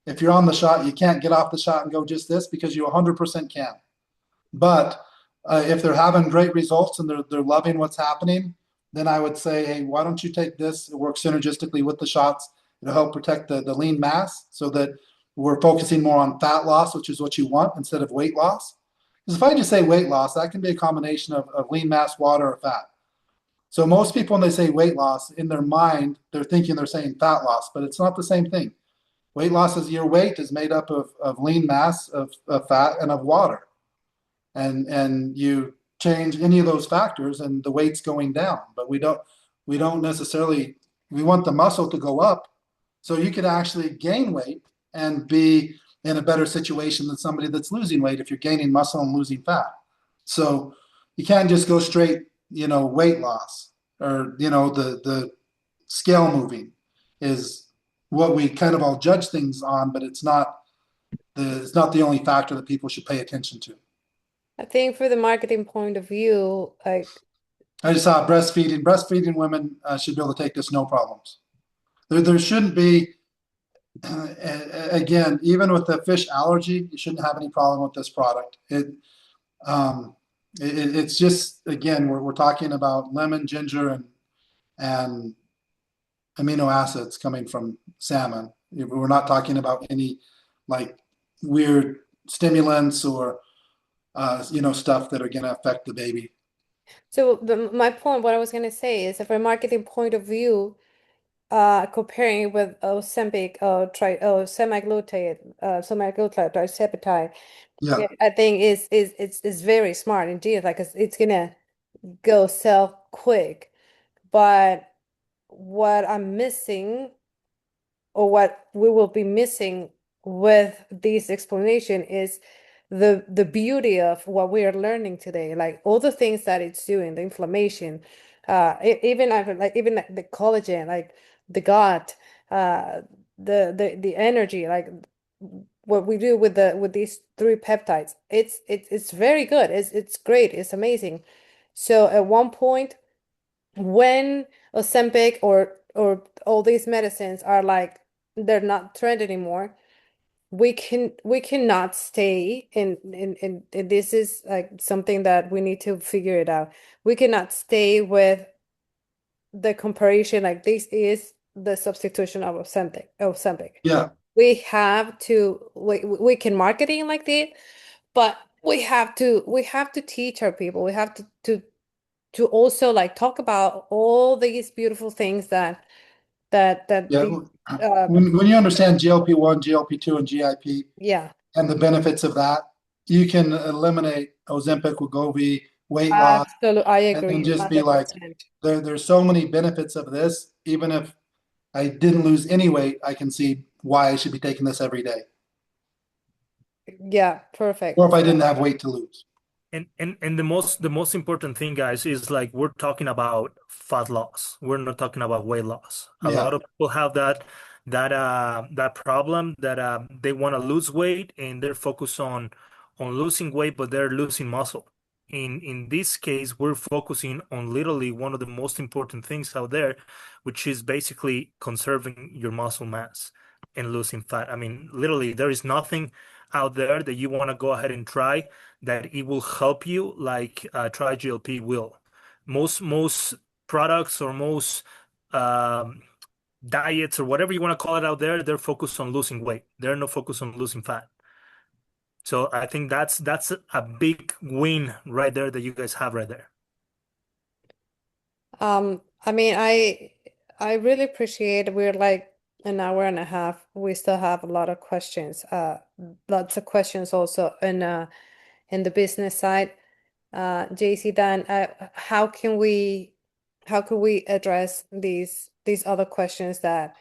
Speaker 1: if you're on the shot, you can't get off the shot and go just this, because you 100% can. But if they're having great results and they're loving what's happening, then I would say, hey, why don't you take this? It works synergistically with the shots. It'll help protect the lean mass, so that we're focusing more on fat loss, which is what you want, instead of weight loss. Because if I just say weight loss, that can be a combination of lean mass, water, or fat. So most people, when they say weight loss, in their mind, they're thinking they're saying fat loss, but it's not the same thing. Weight loss is your weight is made up of lean mass, of fat, and of water. And you change any of those factors and the weight's going down. But we don't necessarily, we want the muscle to go up, so you could actually gain weight and be in a better situation than somebody that's losing weight if you're gaining muscle and losing fat. So you can't just go straight, weight loss, or, the scale moving is what we kind of all judge things on, but it's not the only factor that people should pay attention to.
Speaker 2: I think for the marketing point of view, like,
Speaker 1: I just saw breastfeeding women should be able to take this, no problems. There shouldn't be, again, even with the fish allergy, you shouldn't have any problem with this product. It's just, again, we're talking about lemon, ginger, and amino acids coming from salmon. We're not talking about any like weird stimulants or stuff that are going to affect the baby.
Speaker 2: so my point, what I was going to say is, from a marketing point of view, comparing with Ozempic or semaglutide, tirzepatide,
Speaker 1: Yeah.
Speaker 2: I think is very smart indeed. Like, it's gonna go sell quick, but what I'm missing, or what we will be missing with this explanation, is the beauty of what we are learning today, like all the things that it's doing, the inflammation, even like the collagen, like the gut, the energy, like what we do with these 3 peptides. It's very good. It's great. It's amazing. So at one point, when Ozempic or all these medicines are like, they're not trend anymore, we cannot stay in this is like something that we need to figure it out. We cannot stay with the comparison like this is the substitution of Ozempic.
Speaker 1: Yeah.
Speaker 2: We can marketing like that, but we have to teach our people. We have to also like talk about all these beautiful things that
Speaker 1: Yeah.
Speaker 2: the,
Speaker 1: When you understand GLP-1, GLP-2, and GIP
Speaker 2: yeah.
Speaker 1: and the benefits of that, you can eliminate Ozempic, Wegovy, weight loss,
Speaker 2: Absolutely, I
Speaker 1: and then
Speaker 2: agree,
Speaker 1: just be like,
Speaker 2: 100%.
Speaker 1: there's so many benefits of this. Even if I didn't lose any weight, I can see why I should be taking this every day.
Speaker 2: Yeah, perfect.
Speaker 1: Or if I didn't have weight to lose.
Speaker 4: And the most important thing, guys, is like we're talking about fat loss. We're not talking about weight loss. A
Speaker 1: Yeah.
Speaker 4: lot of people have that problem that they want to lose weight and they're focused on losing weight, but they're losing muscle. In this case, we're focusing on literally one of the most important things out there, which is basically conserving your muscle mass and losing fat. I mean, literally, there is nothing out there that you want to go ahead and try that it will help you like TriGLP will. Most products or most um, diets or whatever you want to call it out there, they're focused on losing weight. They're not focused on losing fat. So I think that's a big win right there that you guys have right there.
Speaker 2: I mean, I really appreciate we're like an hour and a half. We still have a lot of questions. Lots of questions also in the business side. JC, Dan, how can we address these other questions that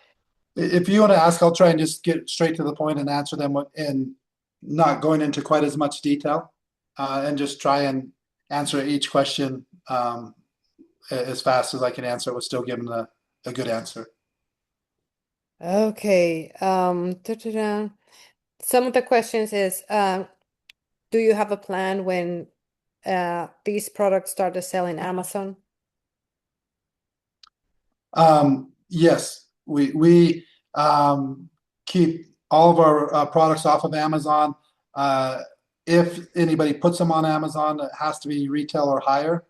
Speaker 1: If you want to ask, I'll try and just get straight to the point and answer them and not going into quite as much detail, and just try and answer each question as fast as I can answer it with still giving a good answer.
Speaker 2: Okay, some of the questions is do you have a plan when these products start to sell in Amazon?
Speaker 1: Yes, we keep all of our products off of Amazon. If anybody puts them on Amazon, it has to be retail or higher,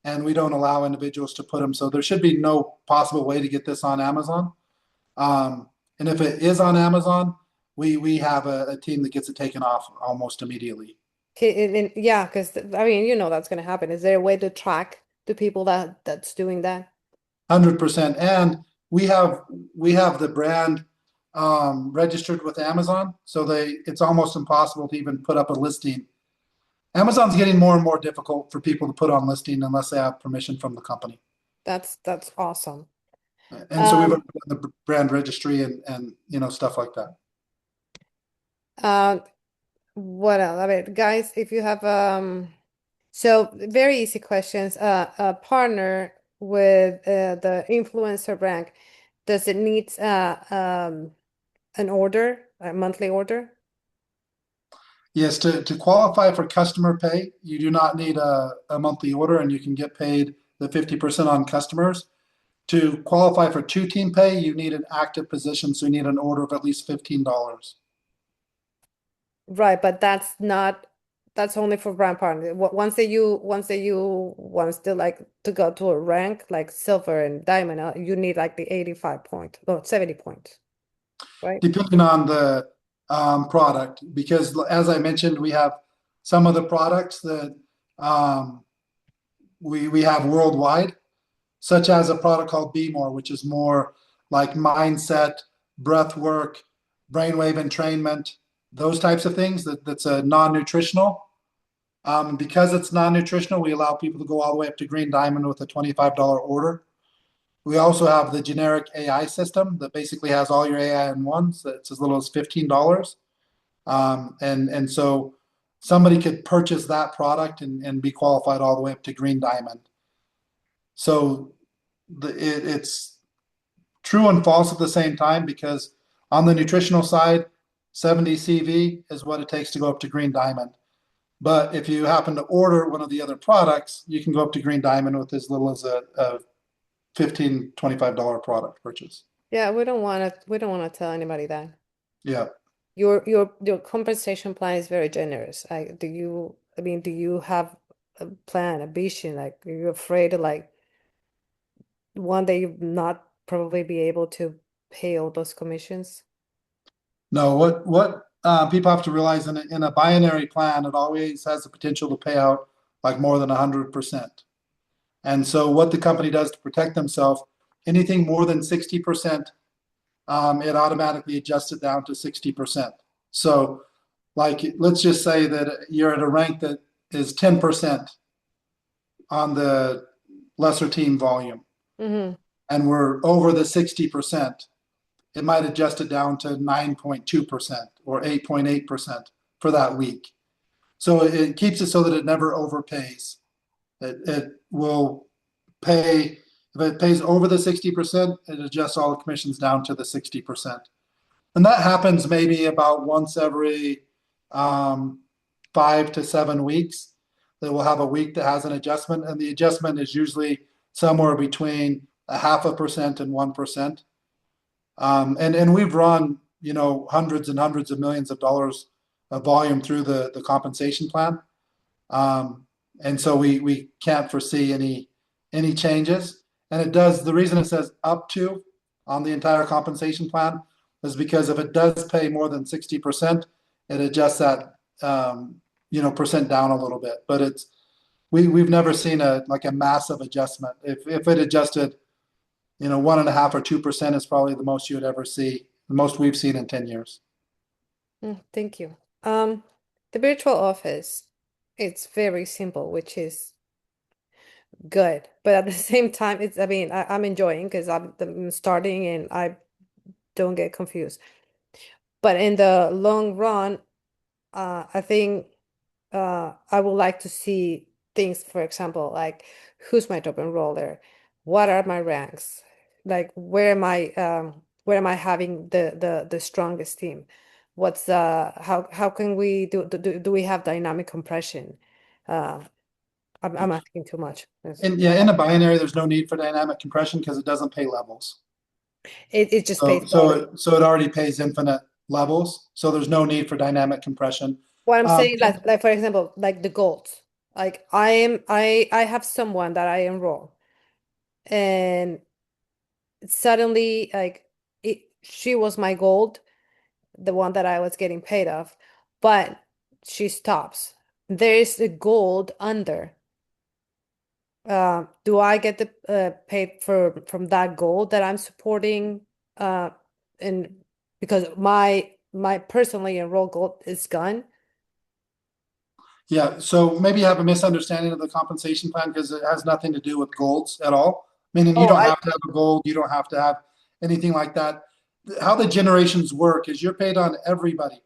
Speaker 1: and we don't allow individuals to put them. So there should be no possible way to get this on Amazon. And if it is on Amazon, we have a team that gets it taken off almost immediately.
Speaker 2: Yeah, because I mean, you know that's going to happen. Is there a way to track the people that's doing that?
Speaker 1: 100%. And we have the brand registered with Amazon, so it's almost impossible to even put up a listing. Amazon's getting more and more difficult for people to put on listing unless they have permission from the company.
Speaker 2: That's awesome.
Speaker 1: And so we've done the brand registry and stuff like that.
Speaker 2: What else? I mean, guys, if you have so very easy questions. A partner with the influencer rank, does it need an order, a monthly order?
Speaker 1: Yes, to qualify for customer pay, you do not need a monthly order, and you can get paid the 50% on customers. To qualify for two-team pay, you need an active position, so you need an order of at least $15.
Speaker 2: Right, but that's only for brand partner. Once that you want to like to go to a rank like silver and diamond, you need like the 85 point or 70 points, right?
Speaker 1: Depending on the product, because as I mentioned, we have some of the products that we have worldwide, such as a product called Be More, which is more like mindset, breath work, brainwave entrainment, those types of things. That's a non-nutritional. Because it's non-nutritional, we allow people to go all the way up to Green Diamond with a $25 order. We also have the generic AI system that basically has all your AI in one. So it's as little as $15. And so somebody could purchase that product and be qualified all the way up to Green Diamond. So it's true and false at the same time, because on the nutritional side, 70 CV is what it takes to go up to Green Diamond. But if you happen to order one of the other products, you can go up to Green Diamond with as little as a $15, $25 product purchase.
Speaker 2: Yeah, we don't want to tell anybody that.
Speaker 1: Yeah.
Speaker 2: Your compensation plan is very generous. Do you have a plan, a vision? Like, are you afraid of like one day you not probably be able to pay all those commissions?
Speaker 1: No, what people have to realize in a binary plan, it always has the potential to pay out like more than 100%. And so what the company does to protect themselves, anything more than 60%, it automatically adjusts it down to 60%. So like, let's just say that you're at a rank that is 10%. on the lesser team volume
Speaker 2: Mm-hmm.
Speaker 1: and we're over the 60%, it might adjust it down to 9.2% or 8.8% for that week. So it keeps it so that it never overpays. It will pay, if it pays over the 60%, it adjusts all the commissions down to the 60%. And that happens maybe about once every 5 to 7 weeks. That we'll have a week that has an adjustment, and the adjustment is usually somewhere between 0.5% and 1%. And we've run, hundreds and hundreds of millions of dollars of volume through the compensation plan. And so we can't foresee any changes. And it does, the reason it says up to on the entire compensation plan is because if it does pay more than 60%, it adjusts that percent down a little bit. But we've never seen a massive adjustment. If it adjusted 1.5 or 2% is probably the most you would ever see, the most we've seen in 10 years.
Speaker 2: Thank you. The virtual office, it's very simple, which is good. But at the same time, I'm enjoying because I'm starting and I don't get confused. But in the long run, I think I would like to see things, for example, like who's my top enroller, what are my ranks, like where am I having the strongest team? What's how can we do we have dynamic compression? I'm asking too much.
Speaker 1: And yeah, in a binary, there's no need for dynamic compression because it doesn't pay levels.
Speaker 2: It just
Speaker 1: So
Speaker 2: pays
Speaker 1: so
Speaker 2: volume.
Speaker 1: it, so it already pays infinite levels. So there's no need for dynamic compression.
Speaker 2: What I'm saying,
Speaker 1: Um,
Speaker 2: like for example, like the goals. Like I have someone that I enroll, and suddenly she was my gold, the one that I was getting paid off, but she stops. There is a gold under. Do I get the paid from that gold that I'm supporting? And because my personally enrolled gold is gone.
Speaker 1: Yeah, so maybe you have a misunderstanding of the compensation plan because it has nothing to do with goals at all. Meaning you
Speaker 2: Oh,
Speaker 1: don't have to have a goal, you don't have to have anything like that. How the generations work is you're paid on everybody.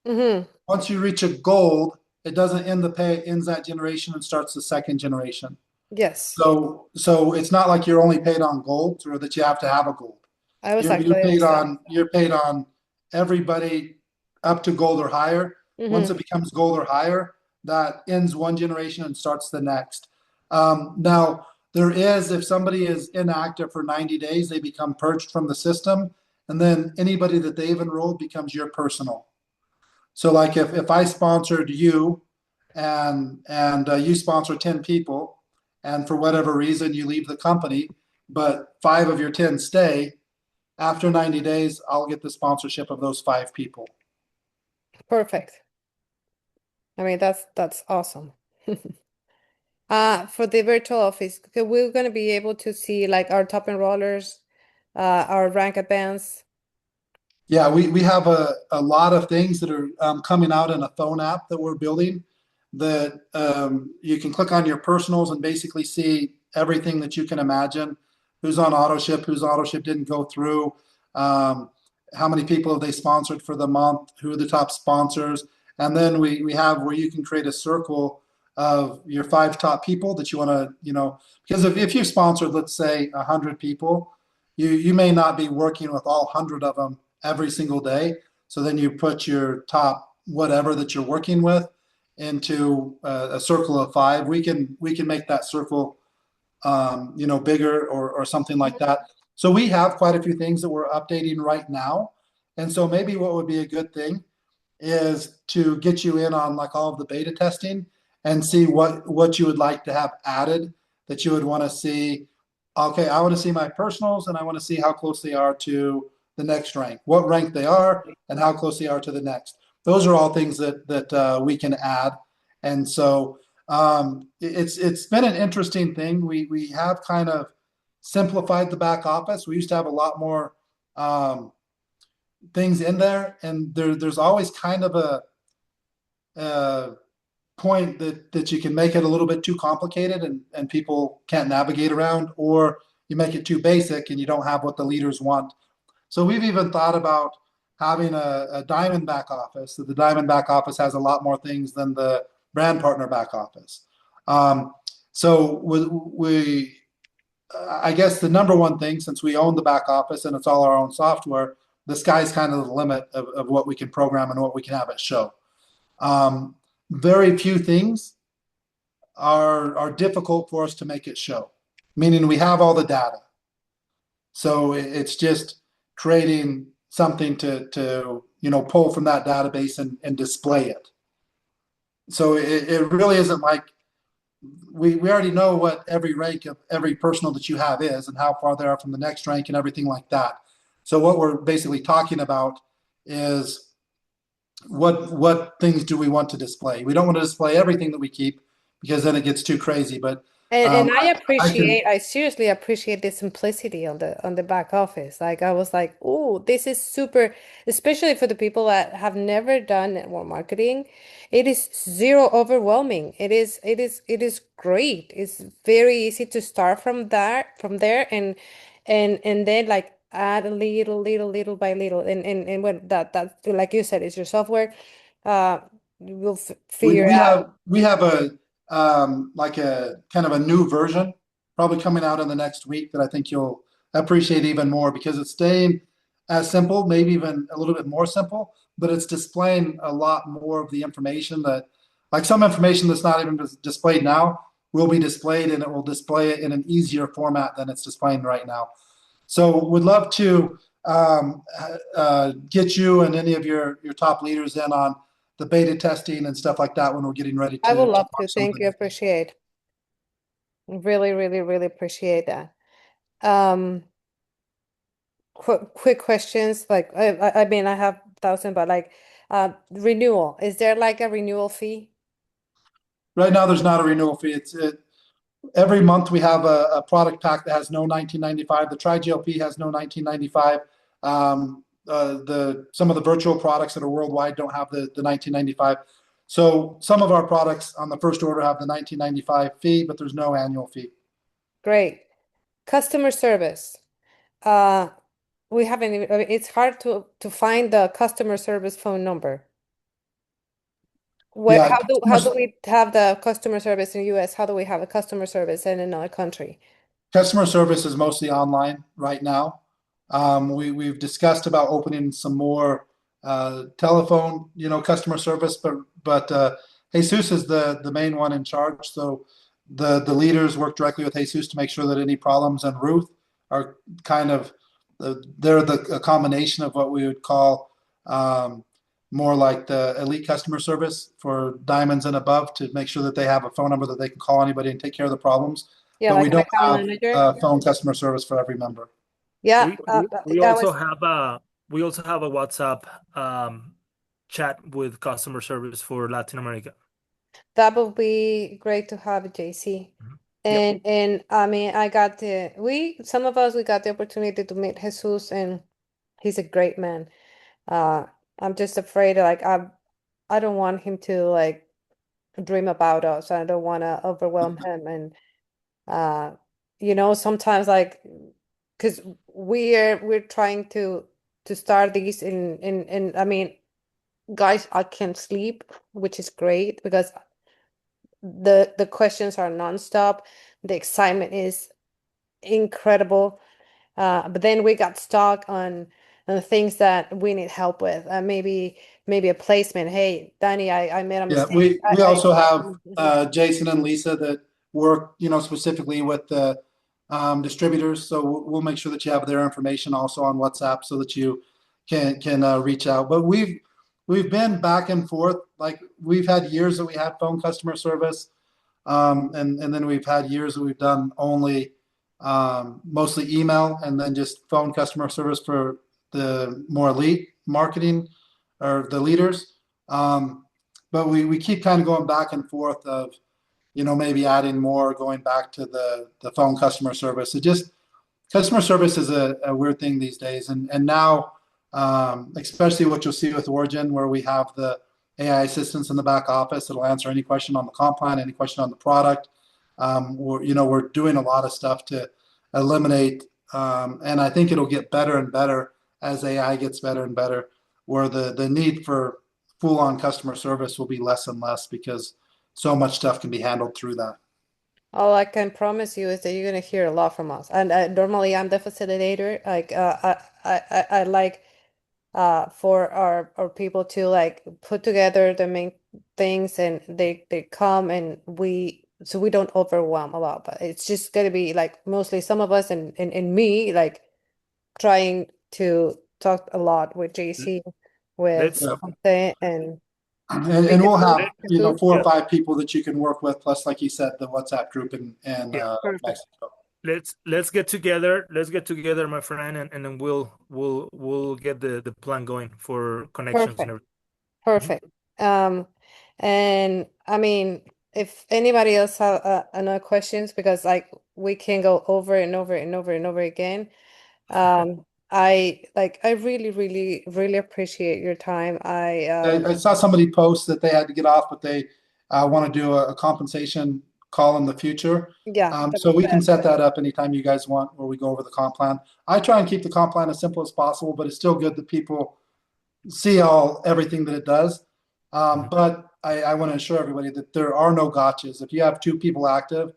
Speaker 2: Mm-hmm.
Speaker 1: Once you reach a gold, it doesn't end the pay, it ends that generation and starts the second generation.
Speaker 2: Yes,
Speaker 1: So it's not like you're only paid on gold or that you have to have a gold.
Speaker 2: I was
Speaker 1: You're
Speaker 2: actually understanding.
Speaker 1: you're paid on everybody up to gold or higher. Once
Speaker 2: Mm-hmm.
Speaker 1: it becomes gold or higher, that ends one generation and starts the next. Now there is, if somebody is inactive for 90 days, they become purged from the system, and then anybody that they've enrolled becomes your personal. So like if I sponsored you and you sponsor 10 people, and for whatever reason you leave the company, but 5 of your 10 stay, after 90 days, I'll get the sponsorship of those 5 people.
Speaker 2: Perfect. I mean, that's awesome. For the virtual office, okay, we're gonna be able to see like our top enrollers, our rank advance.
Speaker 1: Yeah, we have a lot of things that are coming out in a phone app that we're building that you can click on your personals and basically see everything that you can imagine. Who's on auto ship, whose auto ship didn't go through, how many people have they sponsored for the month, who are the top sponsors. And then we have where you can create a circle of your 5 top people that you want to, because if you've sponsored, let's say 100 people, you may not be working with all 100 of them every single day. So then you put your top whatever that you're working with into a circle of 5. We can make that circle bigger or something like that. So we have quite a few things that we're updating right now. And so maybe what would be a good thing is to get you in on like all of the beta testing and see what you would like to have added, that you would want to see. Okay, I want to see my personals and I want to see how close they are to the next rank, what rank they are and how close they are to the next. Those are all things that we can add. And so it's been an interesting thing. We have kind of simplified the back office. We used to have a lot more things in there, and there's always kind of a point that you can make it a little bit too complicated and people can't navigate around, or you make it too basic and you don't have what the leaders want. So we've even thought about having a Diamond back office. So the Diamond back office has a lot more things than the brand partner back office. So I guess the number one thing, since we own the back office and it's all our own software, the sky's kind of the limit of what we can program and what we can have it show. Very few things are difficult for us to make it show, meaning we have all the data. So it's just creating something to pull from that database and display it. So it really isn't like we already know what every rank of every personal that you have is and how far they are from the next rank and everything like that. So what we're basically talking about is what things do we want to display? We don't want to display everything that we keep because then it gets too crazy. But
Speaker 2: And I
Speaker 1: can,
Speaker 2: I seriously appreciate the simplicity on the back office. Like I was like, oh, this is super, especially for the people that have never done network marketing. It is zero overwhelming. It is great. It's very easy to start from there and then like add a little by little. And when that like you said, is your software. Uh, we'll figure out.
Speaker 1: we have a like a kind of a new version probably coming out in the next week that I think you'll appreciate even more because it's staying as simple, maybe even a little bit more simple, but it's displaying a lot more of the information that, like some information that's not even displayed now will be displayed, and it will display it in an easier format than it's displaying right now. So would love to get you and any of your top leaders in on the beta testing and stuff like that when we're getting ready to.
Speaker 2: I would love to.
Speaker 1: launch
Speaker 2: Thank you.
Speaker 1: something.
Speaker 2: Appreciate. Really, really, really appreciate that. Um, quick questions. Like, I mean, I have 1,000, but like, renewal. Is there like a renewal fee?
Speaker 1: Right now, there's not a renewal fee. Every month we have a product pack that has no 1995. The TriGLP has no 1995. Some of the virtual products that are worldwide don't have the 1995. So some of our products on the first order have the 1995 fee, but there's no annual fee.
Speaker 2: Great. Customer service. We haven't even, I mean, it's hard to find the customer service phone number. Where,
Speaker 1: Yeah,
Speaker 2: how do we have the customer service in the US? How do we have a customer service in another country?
Speaker 1: customer service is mostly online right now. We've discussed about opening some more telephone, customer service, but Jesus is the main one in charge. So the leaders work directly with Jesus to make sure that any problems, and Ruth are kind of they're a combination of what we would call more like the elite customer service for diamonds and above, to make sure that they have a phone number that they can call anybody and take care of the problems.
Speaker 2: Yeah,
Speaker 1: But
Speaker 2: like
Speaker 1: we
Speaker 2: an
Speaker 1: don't
Speaker 2: account
Speaker 1: have
Speaker 2: manager.
Speaker 1: phone customer service for every member.
Speaker 2: Yeah,
Speaker 4: We
Speaker 2: that
Speaker 4: also
Speaker 2: was
Speaker 4: have a WhatsApp chat with customer service for Latin America.
Speaker 2: that would be great to have, JC.
Speaker 4: Yep.
Speaker 2: And I mean, some of us, we got the opportunity to meet Jesus, and he's a great man. I'm just afraid, like, I don't want him to like dream about us. I don't want to overwhelm him, and sometimes like, because we're trying to start these in I mean, guys, I can't sleep, which is great because the questions are nonstop. The excitement is incredible. But then we got stuck on the things that we need help with. Maybe a placement. Hey, Danny, I made a
Speaker 1: Yeah,
Speaker 2: mistake.
Speaker 1: we also have
Speaker 2: Mhm.
Speaker 1: Jason and Lisa that work, specifically with the distributors. So we'll make sure that you have their information also on WhatsApp so that you can reach out. But we've been back and forth. Like we've had years that we had phone customer service, and then we've had years that we've done only mostly email, and then just phone customer service for the more elite marketing or the leaders. But we keep kind of going back and forth of, maybe adding more, going back to the phone customer service. Customer service is a weird thing these days. And now, especially what you'll see with Origin, where we have the AI assistants in the back office. It'll answer any question on the comp plan, any question on the product. We're doing a lot of stuff to eliminate, and I think it'll get better and better as AI gets better and better, where the need for full-on customer service will be less and less because so much stuff can be handled through that.
Speaker 2: All I can promise you is that you're gonna hear a lot from us. And normally I'm the facilitator. Like I like for our people to like put together the main things, and they come and we don't overwhelm a lot. But it's just gonna be like mostly some of us and me like trying to talk a lot with JC, with
Speaker 4: Let's
Speaker 2: Jose, and
Speaker 1: And we'll have,
Speaker 2: Jesus.
Speaker 1: 4 or
Speaker 4: yeah,
Speaker 1: 5 people that you can work with, plus, like you said, the WhatsApp group in
Speaker 4: yeah.
Speaker 2: Perfect.
Speaker 1: Mexico.
Speaker 4: Let's get together. Let's get together, my friend, and then we'll get the plan going for connections and
Speaker 2: Perfect.
Speaker 4: everything.
Speaker 2: Perfect. And I mean, if anybody else have another questions, because like we can go over and over and over and over again. I really, really, really appreciate your time.
Speaker 1: I saw somebody post that they had to get off, but they want to do a compensation call in the future.
Speaker 2: Yeah,
Speaker 1: So we can set that up anytime you guys want, where we go over the comp plan. I try and keep the comp plan as simple as possible, but it's still good that people see everything that it does. But I want to assure everybody that there are no gotchas. If you have 2 people active,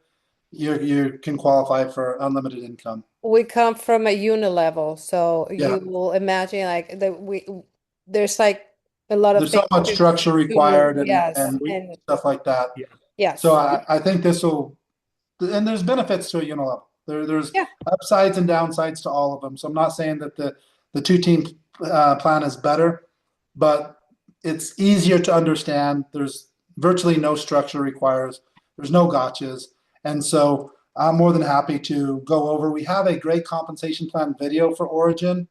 Speaker 1: you can qualify for unlimited income.
Speaker 2: we come from a unilevel, so
Speaker 1: Yeah.
Speaker 2: you will imagine like there's like a lot of
Speaker 1: There's so
Speaker 2: things
Speaker 1: much
Speaker 2: to
Speaker 1: structure required
Speaker 2: yes,
Speaker 1: and
Speaker 4: We
Speaker 2: and
Speaker 1: stuff like that.
Speaker 4: yeah.
Speaker 2: yes,
Speaker 1: So I think this will, and there's benefits to a unilevel. There's
Speaker 2: yeah,
Speaker 1: upsides and downsides to all of them. So I'm not saying that the 2-team plan is better, but it's easier to understand. There's virtually no structure requires. There's no gotchas, and so I'm more than happy to go over. We have a great compensation plan video for Origin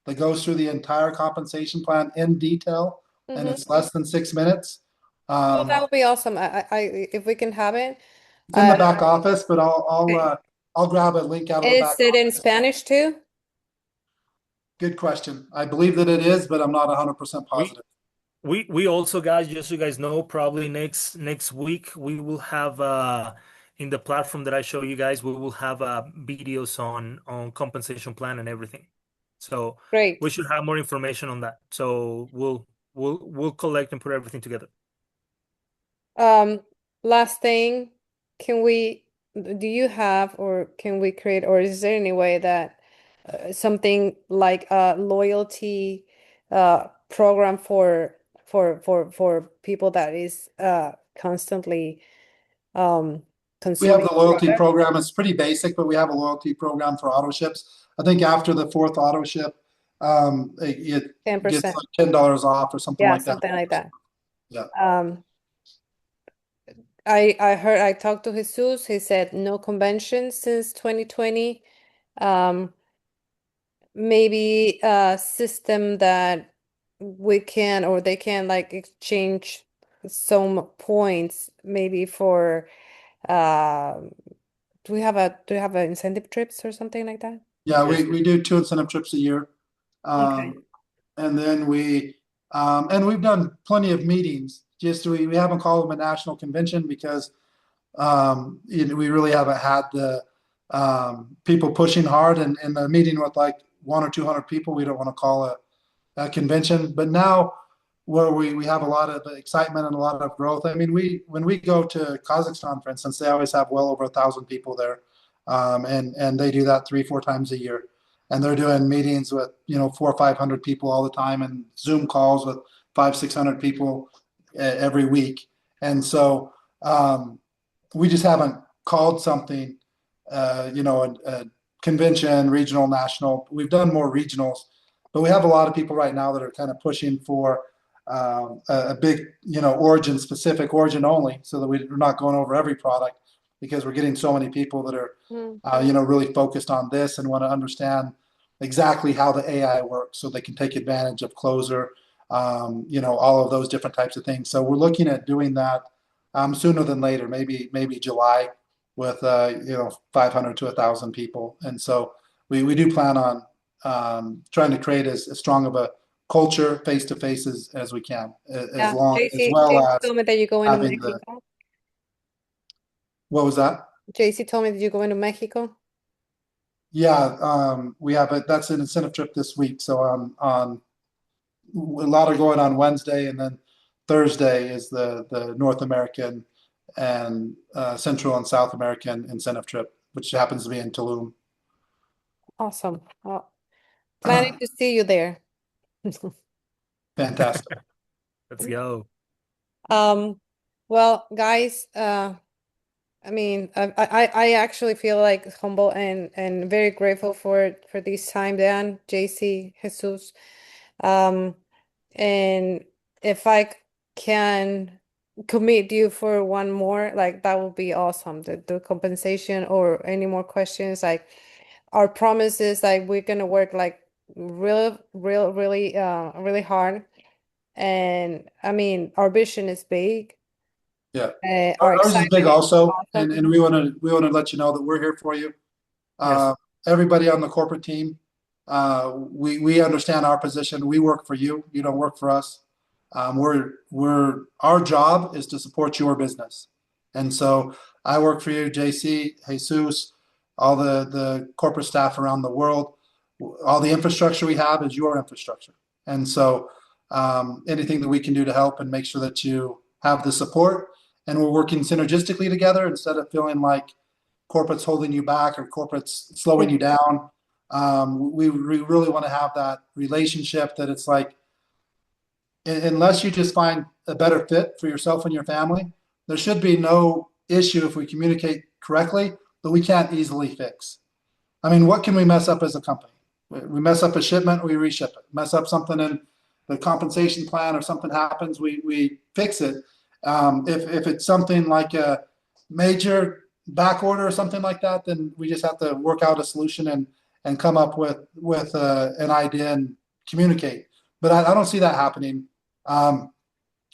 Speaker 1: that goes through the entire compensation plan in detail, and
Speaker 2: hmm.
Speaker 1: it's less than 6 minutes.
Speaker 2: Oh, that would be awesome. If we can have it.
Speaker 1: It's in the back office, but
Speaker 2: Okay.
Speaker 1: I'll grab a link out of the
Speaker 2: Is
Speaker 1: back
Speaker 2: it in
Speaker 1: office.
Speaker 2: Spanish too?
Speaker 1: Good question. I believe that it is, but I'm not 100%
Speaker 4: We
Speaker 1: positive.
Speaker 4: we also, guys, just so you guys know, probably next week we will have in the platform that I show you guys, we will have videos on compensation plan and everything. So
Speaker 2: Great.
Speaker 4: we should have more information on that. So we'll collect and put everything together.
Speaker 2: Last thing, do you have, or can we create, or is there any way that something like a loyalty program for people that is constantly
Speaker 1: We
Speaker 2: consuming
Speaker 1: have the loyalty
Speaker 2: product?
Speaker 1: program. It's pretty basic, but we have a loyalty program for auto ships. I think after the 4th auto ship, it gets
Speaker 2: 10%.
Speaker 1: like $10 off or something
Speaker 2: Yeah,
Speaker 1: like that.
Speaker 2: something like that.
Speaker 1: Yeah.
Speaker 2: I talked to Jesus. He said no convention since 2020. Maybe a system that we can, or they can like exchange some points maybe for do we have a incentive trips or something like that?
Speaker 1: Yeah,
Speaker 4: Yes.
Speaker 1: we do 2 incentive trips a year.
Speaker 2: Okay.
Speaker 1: And then and we've done plenty of meetings. Just we haven't called them a national convention because we really haven't had the people pushing hard, and in a meeting with like 100 or 200 people, we don't want to call a convention. But now, where we have a lot of excitement and a lot of growth. I mean, when we go to Kazakhstan, for instance, they always have well over 1,000 people there, and they do that 3-4 times a year, and they're doing meetings with 400 or 500 people all the time, and Zoom calls with 500-600 people every week, and so we just haven't called something, a convention, regional, national. We've done more regionals, but we have a lot of people right now that are kind of pushing for a big, origin specific, origin only, so that we're not going over every product, because we're getting so many people that are, really focused on this and want to understand exactly how the AI works, so they can take advantage of Closer, all of those different types of things. So we're looking at doing that sooner than later, maybe July, with 500 to 1,000 people, and so we do plan on trying to create as strong of a culture face to face as we can, as
Speaker 2: Yeah,
Speaker 1: long as
Speaker 2: JC,
Speaker 1: well
Speaker 2: JC
Speaker 1: as
Speaker 2: told me that you're going to
Speaker 1: having the,
Speaker 2: Mexico.
Speaker 1: what was that?
Speaker 2: JC told me that you're going to Mexico.
Speaker 1: Yeah, we have that's an incentive trip this week. So on a lot of going on Wednesday, and then Thursday is the North American and Central and South American incentive trip, which happens to be in Tulum.
Speaker 2: Awesome. Well, planning to see you there.
Speaker 1: Fantastic.
Speaker 4: Let's go.
Speaker 2: Well, guys, I mean, I actually feel like humble and very grateful for this time, Dan, JC, Jesus. Um, and if I can commit you for one more, like that would be awesome. The compensation or any more questions, like our promise is like we're gonna work like really hard. And I mean, our vision is big.
Speaker 1: Yeah.
Speaker 2: Our
Speaker 1: Ours is big
Speaker 2: excitement is
Speaker 1: also,
Speaker 2: awesome.
Speaker 1: and we want to let you know that we're here for you.
Speaker 4: Yes.
Speaker 1: Everybody on the corporate team, we understand our position. We work for you. You don't work for us. Our job is to support your business, and so I work for you, JC, Jesus, all the corporate staff around the world. All the infrastructure we have is your infrastructure, and so anything that we can do to help and make sure that you have the support, and we're working synergistically together instead of feeling like corporate's holding you back or corporate's slowing you down. We really want to have that relationship that it's like, unless you just find a better fit for yourself and your family, there should be no issue if we communicate correctly that we can't easily fix. I mean, what can we mess up as a company? We mess up a shipment, we reship it. Mess up something in the compensation plan or something happens, we fix it. If it's something like a major back order or something like that, then we just have to work out a solution and come up with an idea and communicate. But I don't see that happening.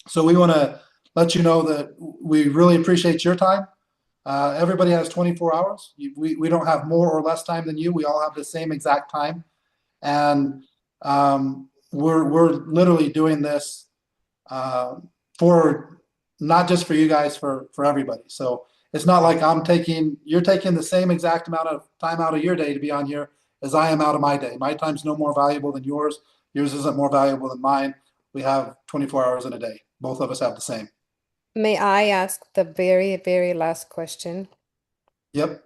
Speaker 1: So we want to let you know that we really appreciate your time. Everybody has 24 hours. We don't have more or less time than you. We all have the same exact time, and we're literally doing this for not just for you guys, for everybody. So it's not like you're taking the same exact amount of time out of your day to be on here as I am out of my day. My time's no more valuable than yours. Yours isn't more valuable than mine. We have 24 hours in a day. Both of us have the same.
Speaker 2: May I ask the very, very last question?
Speaker 1: Yep.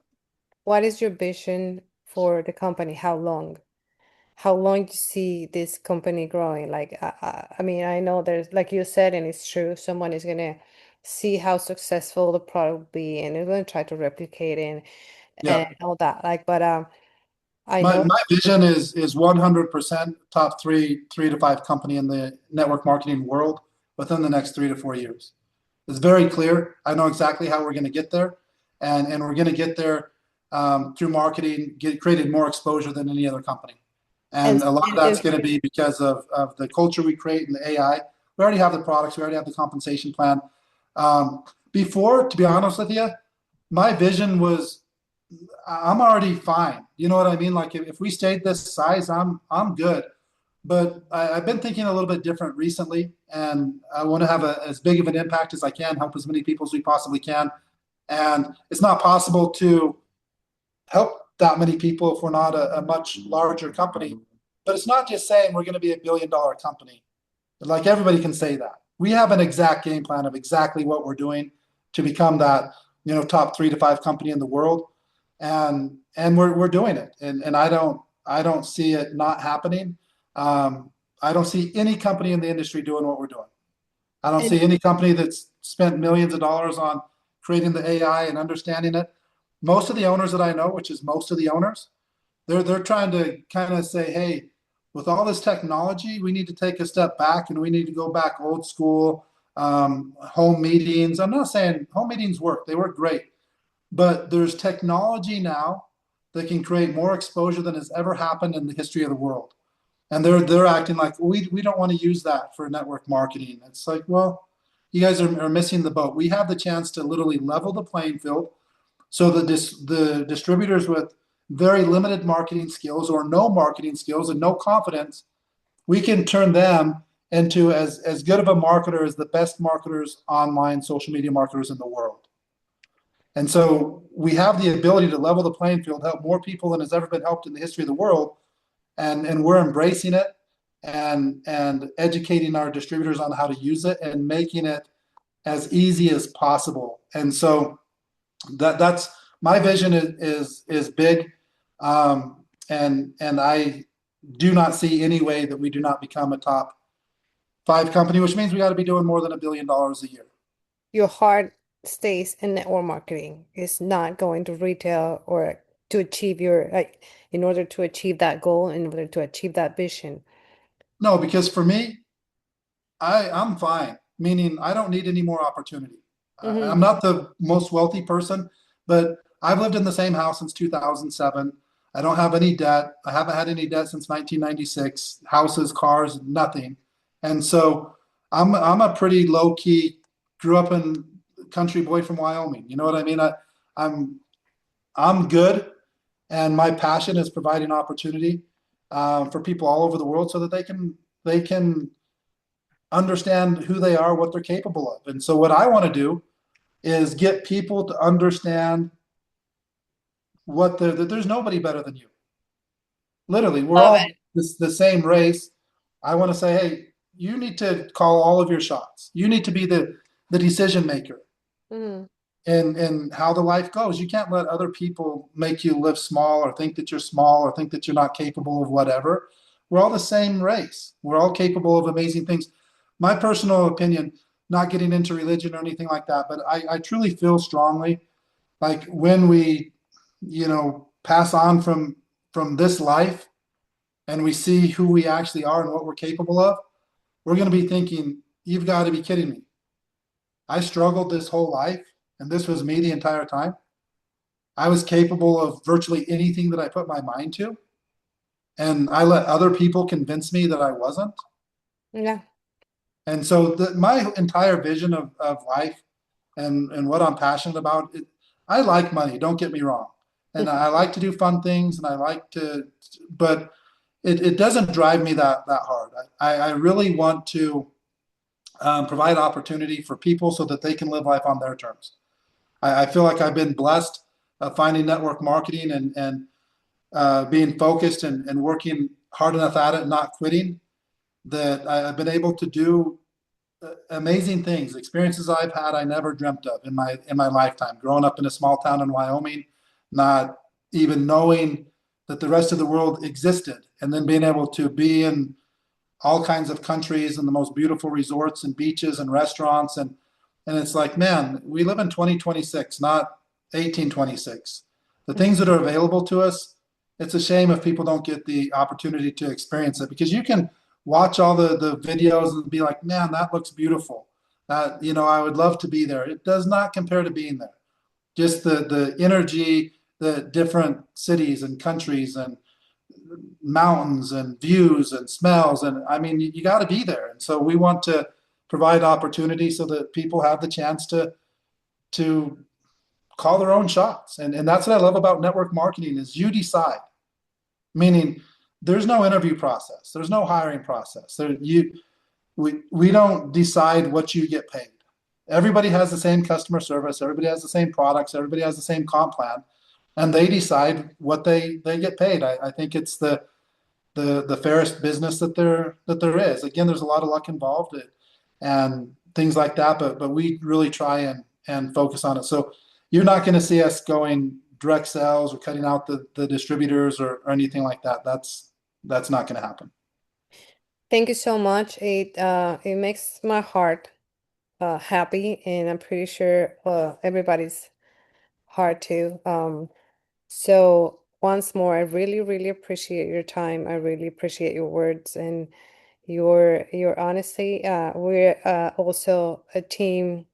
Speaker 2: What is your vision for the company? How long? How long do you see this company growing? Like, I mean, I know there's, like you said, and it's true, someone is gonna see how successful the product will be, and they're gonna try to replicate it
Speaker 1: Yeah.
Speaker 2: and all that. Like, but I
Speaker 1: My
Speaker 2: know,
Speaker 1: my vision is 100% top three to five company in the network marketing world within the next 3 to 4 years. It's very clear. I know exactly how we're going to get there, and we're going to get there through marketing, creating more exposure than any other company.
Speaker 2: and
Speaker 1: And a lot of that's going to be because of the culture we create and the AI. We already have the products. We already have the compensation plan. Before, to be honest with you, my vision was I'm already fine. You know what I mean? Like if we stayed this size, I'm good. But I've been thinking a little bit different recently, and I want to have as big of an impact as I can, help as many people as we possibly can. And it's not possible to help that many people if we're not a much larger company. But it's not just saying we're going to be $1 billion company. Like everybody can say that. We have an exact game plan of exactly what we're doing to become that, top 3 to 5 company in the world, and we're doing it. And I don't see it not happening. I don't see any company in the industry doing what we're doing. I don't see any company that's spent millions of dollars on creating the AI and understanding it. Most of the owners that I know, which is most of the owners, they're trying to kind of say, hey, with all this technology, we need to take a step back and we need to go back old school, home meetings. I'm not saying home meetings work; they work great, but there's technology now that can create more exposure than has ever happened in the history of the world. And they're acting like we don't want to use that for network marketing. It's like, well, you guys are missing the boat. We have the chance to literally level the playing field so that the distributors with very limited marketing skills or no marketing skills and no confidence we can turn them into as good of a marketer as the best marketers, online social media marketers in the world. And so we have the ability to level the playing field, help more people than has ever been helped in the history of the world, and we're embracing it and educating our distributors on how to use it and making it as easy as possible. And so that's my vision is big, and I do not see any way that we do not become a top 5 company, which means we got to be doing more than $1 billion a year.
Speaker 2: Your heart stays in network marketing. It's not going to retail or to achieve your, like, in order to achieve that goal, in order to achieve that vision.
Speaker 1: No, because for me, I'm fine, meaning I don't need any more opportunity. I'm not the most wealthy person, but I've lived in the same house since 2007. I don't have any debt. I haven't had any debt since 1996. Houses, cars, nothing. And so I'm a pretty low key, grew up in country boy from Wyoming. You know what I mean? I'm I'm good, and my passion is providing opportunity for people all over the world so that they can understand who they are, what they're capable of. And so what I want to do is get people to understand that there's nobody better than you. Literally, we're
Speaker 2: Love
Speaker 1: all
Speaker 2: it.
Speaker 1: the same race. I want to say, hey, you need to call all of your shots. You need to be the decision maker
Speaker 2: Mhm.
Speaker 1: in how the life goes. You can't let other people make you live small or think that you're small or think that you're not capable of whatever. We're all the same race. We're all capable of amazing things. My personal opinion, not getting into religion or anything like that, but I truly feel strongly like when we, pass on from this life and we see who we actually are and what we're capable of, we're going to be thinking, you've got to be kidding me. I struggled this whole life, and this was me the entire time. I was capable of virtually anything that I put my mind to, and I let other people convince me that I wasn't.
Speaker 2: Yeah.
Speaker 1: And so my entire vision of life and what I'm passionate about, I like money, don't get me wrong. And I like to do fun things and I like to, but it doesn't drive me that hard. I really want to provide opportunity for people so that they can live life on their terms. I feel like I've been blessed finding network marketing and being focused and working hard enough at it and not quitting, that I've been able to do amazing things, experiences I've had I never dreamt of in my lifetime. Growing up in a small town in Wyoming, not even knowing that the rest of the world existed, and then being able to be in all kinds of countries and the most beautiful resorts and beaches and restaurants, and it's like, man, we live in 2026, not 1826. The things that are available to us, it's a shame if people don't get the opportunity to experience it, because you can watch all the videos and be like, man, that looks beautiful. I would love to be there. It does not compare to being there. Just the energy, the different cities and countries and mountains and views and smells. And I mean, you got to be there. And so we want to provide opportunity so that people have the chance to call their own shots. And that's what I love about network marketing is you decide, meaning there's no interview process. There's no hiring process. We don't decide what you get paid. Everybody has the same customer service. Everybody has the same products. Everybody has the same comp plan, and they decide what they get paid. I think it's the fairest business that there is. Again, there's a lot of luck involved and things like that, but we really try and focus on it. So you're not going to see us going direct sales or cutting out the distributors or anything like that. That's not going to happen.
Speaker 2: Thank you so much. It makes my heart happy, and I'm pretty sure everybody's heart too. So once more, I really, really appreciate your time. I really appreciate your words and your honesty. We're also a team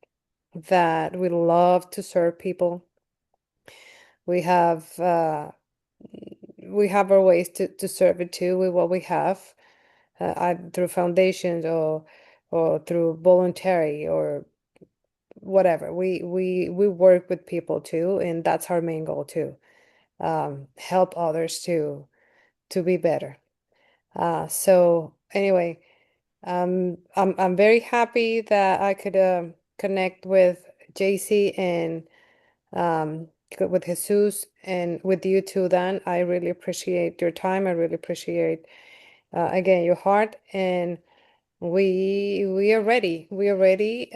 Speaker 2: that we love to serve people. We have our ways to serve it too with what we have, through foundations or through voluntary or whatever. We work with people too, and that's our main goal too. Help others to be better. So anyway, I'm very happy that I could connect with JC and with Jesus and with you too, Dan. I really appreciate your time. I really appreciate again your heart, and we are ready. We are ready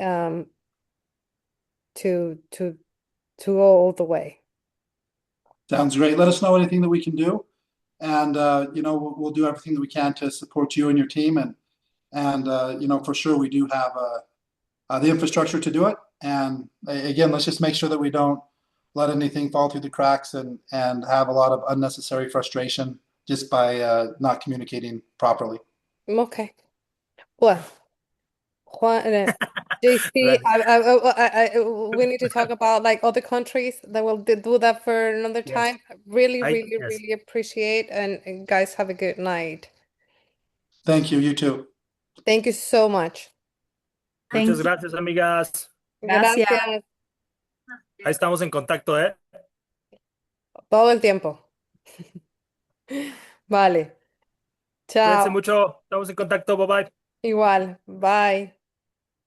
Speaker 2: to go all the way.
Speaker 1: Sounds great. Let us know anything that we can do. And, we'll do everything that we can to support you and your team. And for sure, we do have the infrastructure to do it. And again, let's just make sure that we don't let anything fall through the cracks and have a lot of unnecessary frustration just by not communicating properly.
Speaker 2: Okay. Well, Juan, JC,
Speaker 4: Right.
Speaker 2: we need to talk about like other countries that will do that for another
Speaker 4: Yes.
Speaker 2: time. Really,
Speaker 4: I
Speaker 2: really,
Speaker 4: yes.
Speaker 2: really appreciate, and guys, have a good night.
Speaker 1: Thank you. You too.
Speaker 2: Thank you so much.
Speaker 3: Thank
Speaker 4: Muchas
Speaker 3: you.
Speaker 4: gracias, amigas.
Speaker 3: Gracias.
Speaker 2: Gracias.
Speaker 4: Ahí estamos en contacto, ¿eh?
Speaker 2: Todo el tiempo. Vale.
Speaker 4: Cuídense
Speaker 2: Chao.
Speaker 4: mucho. Estamos en contacto. Bye bye.
Speaker 2: Igual. Bye.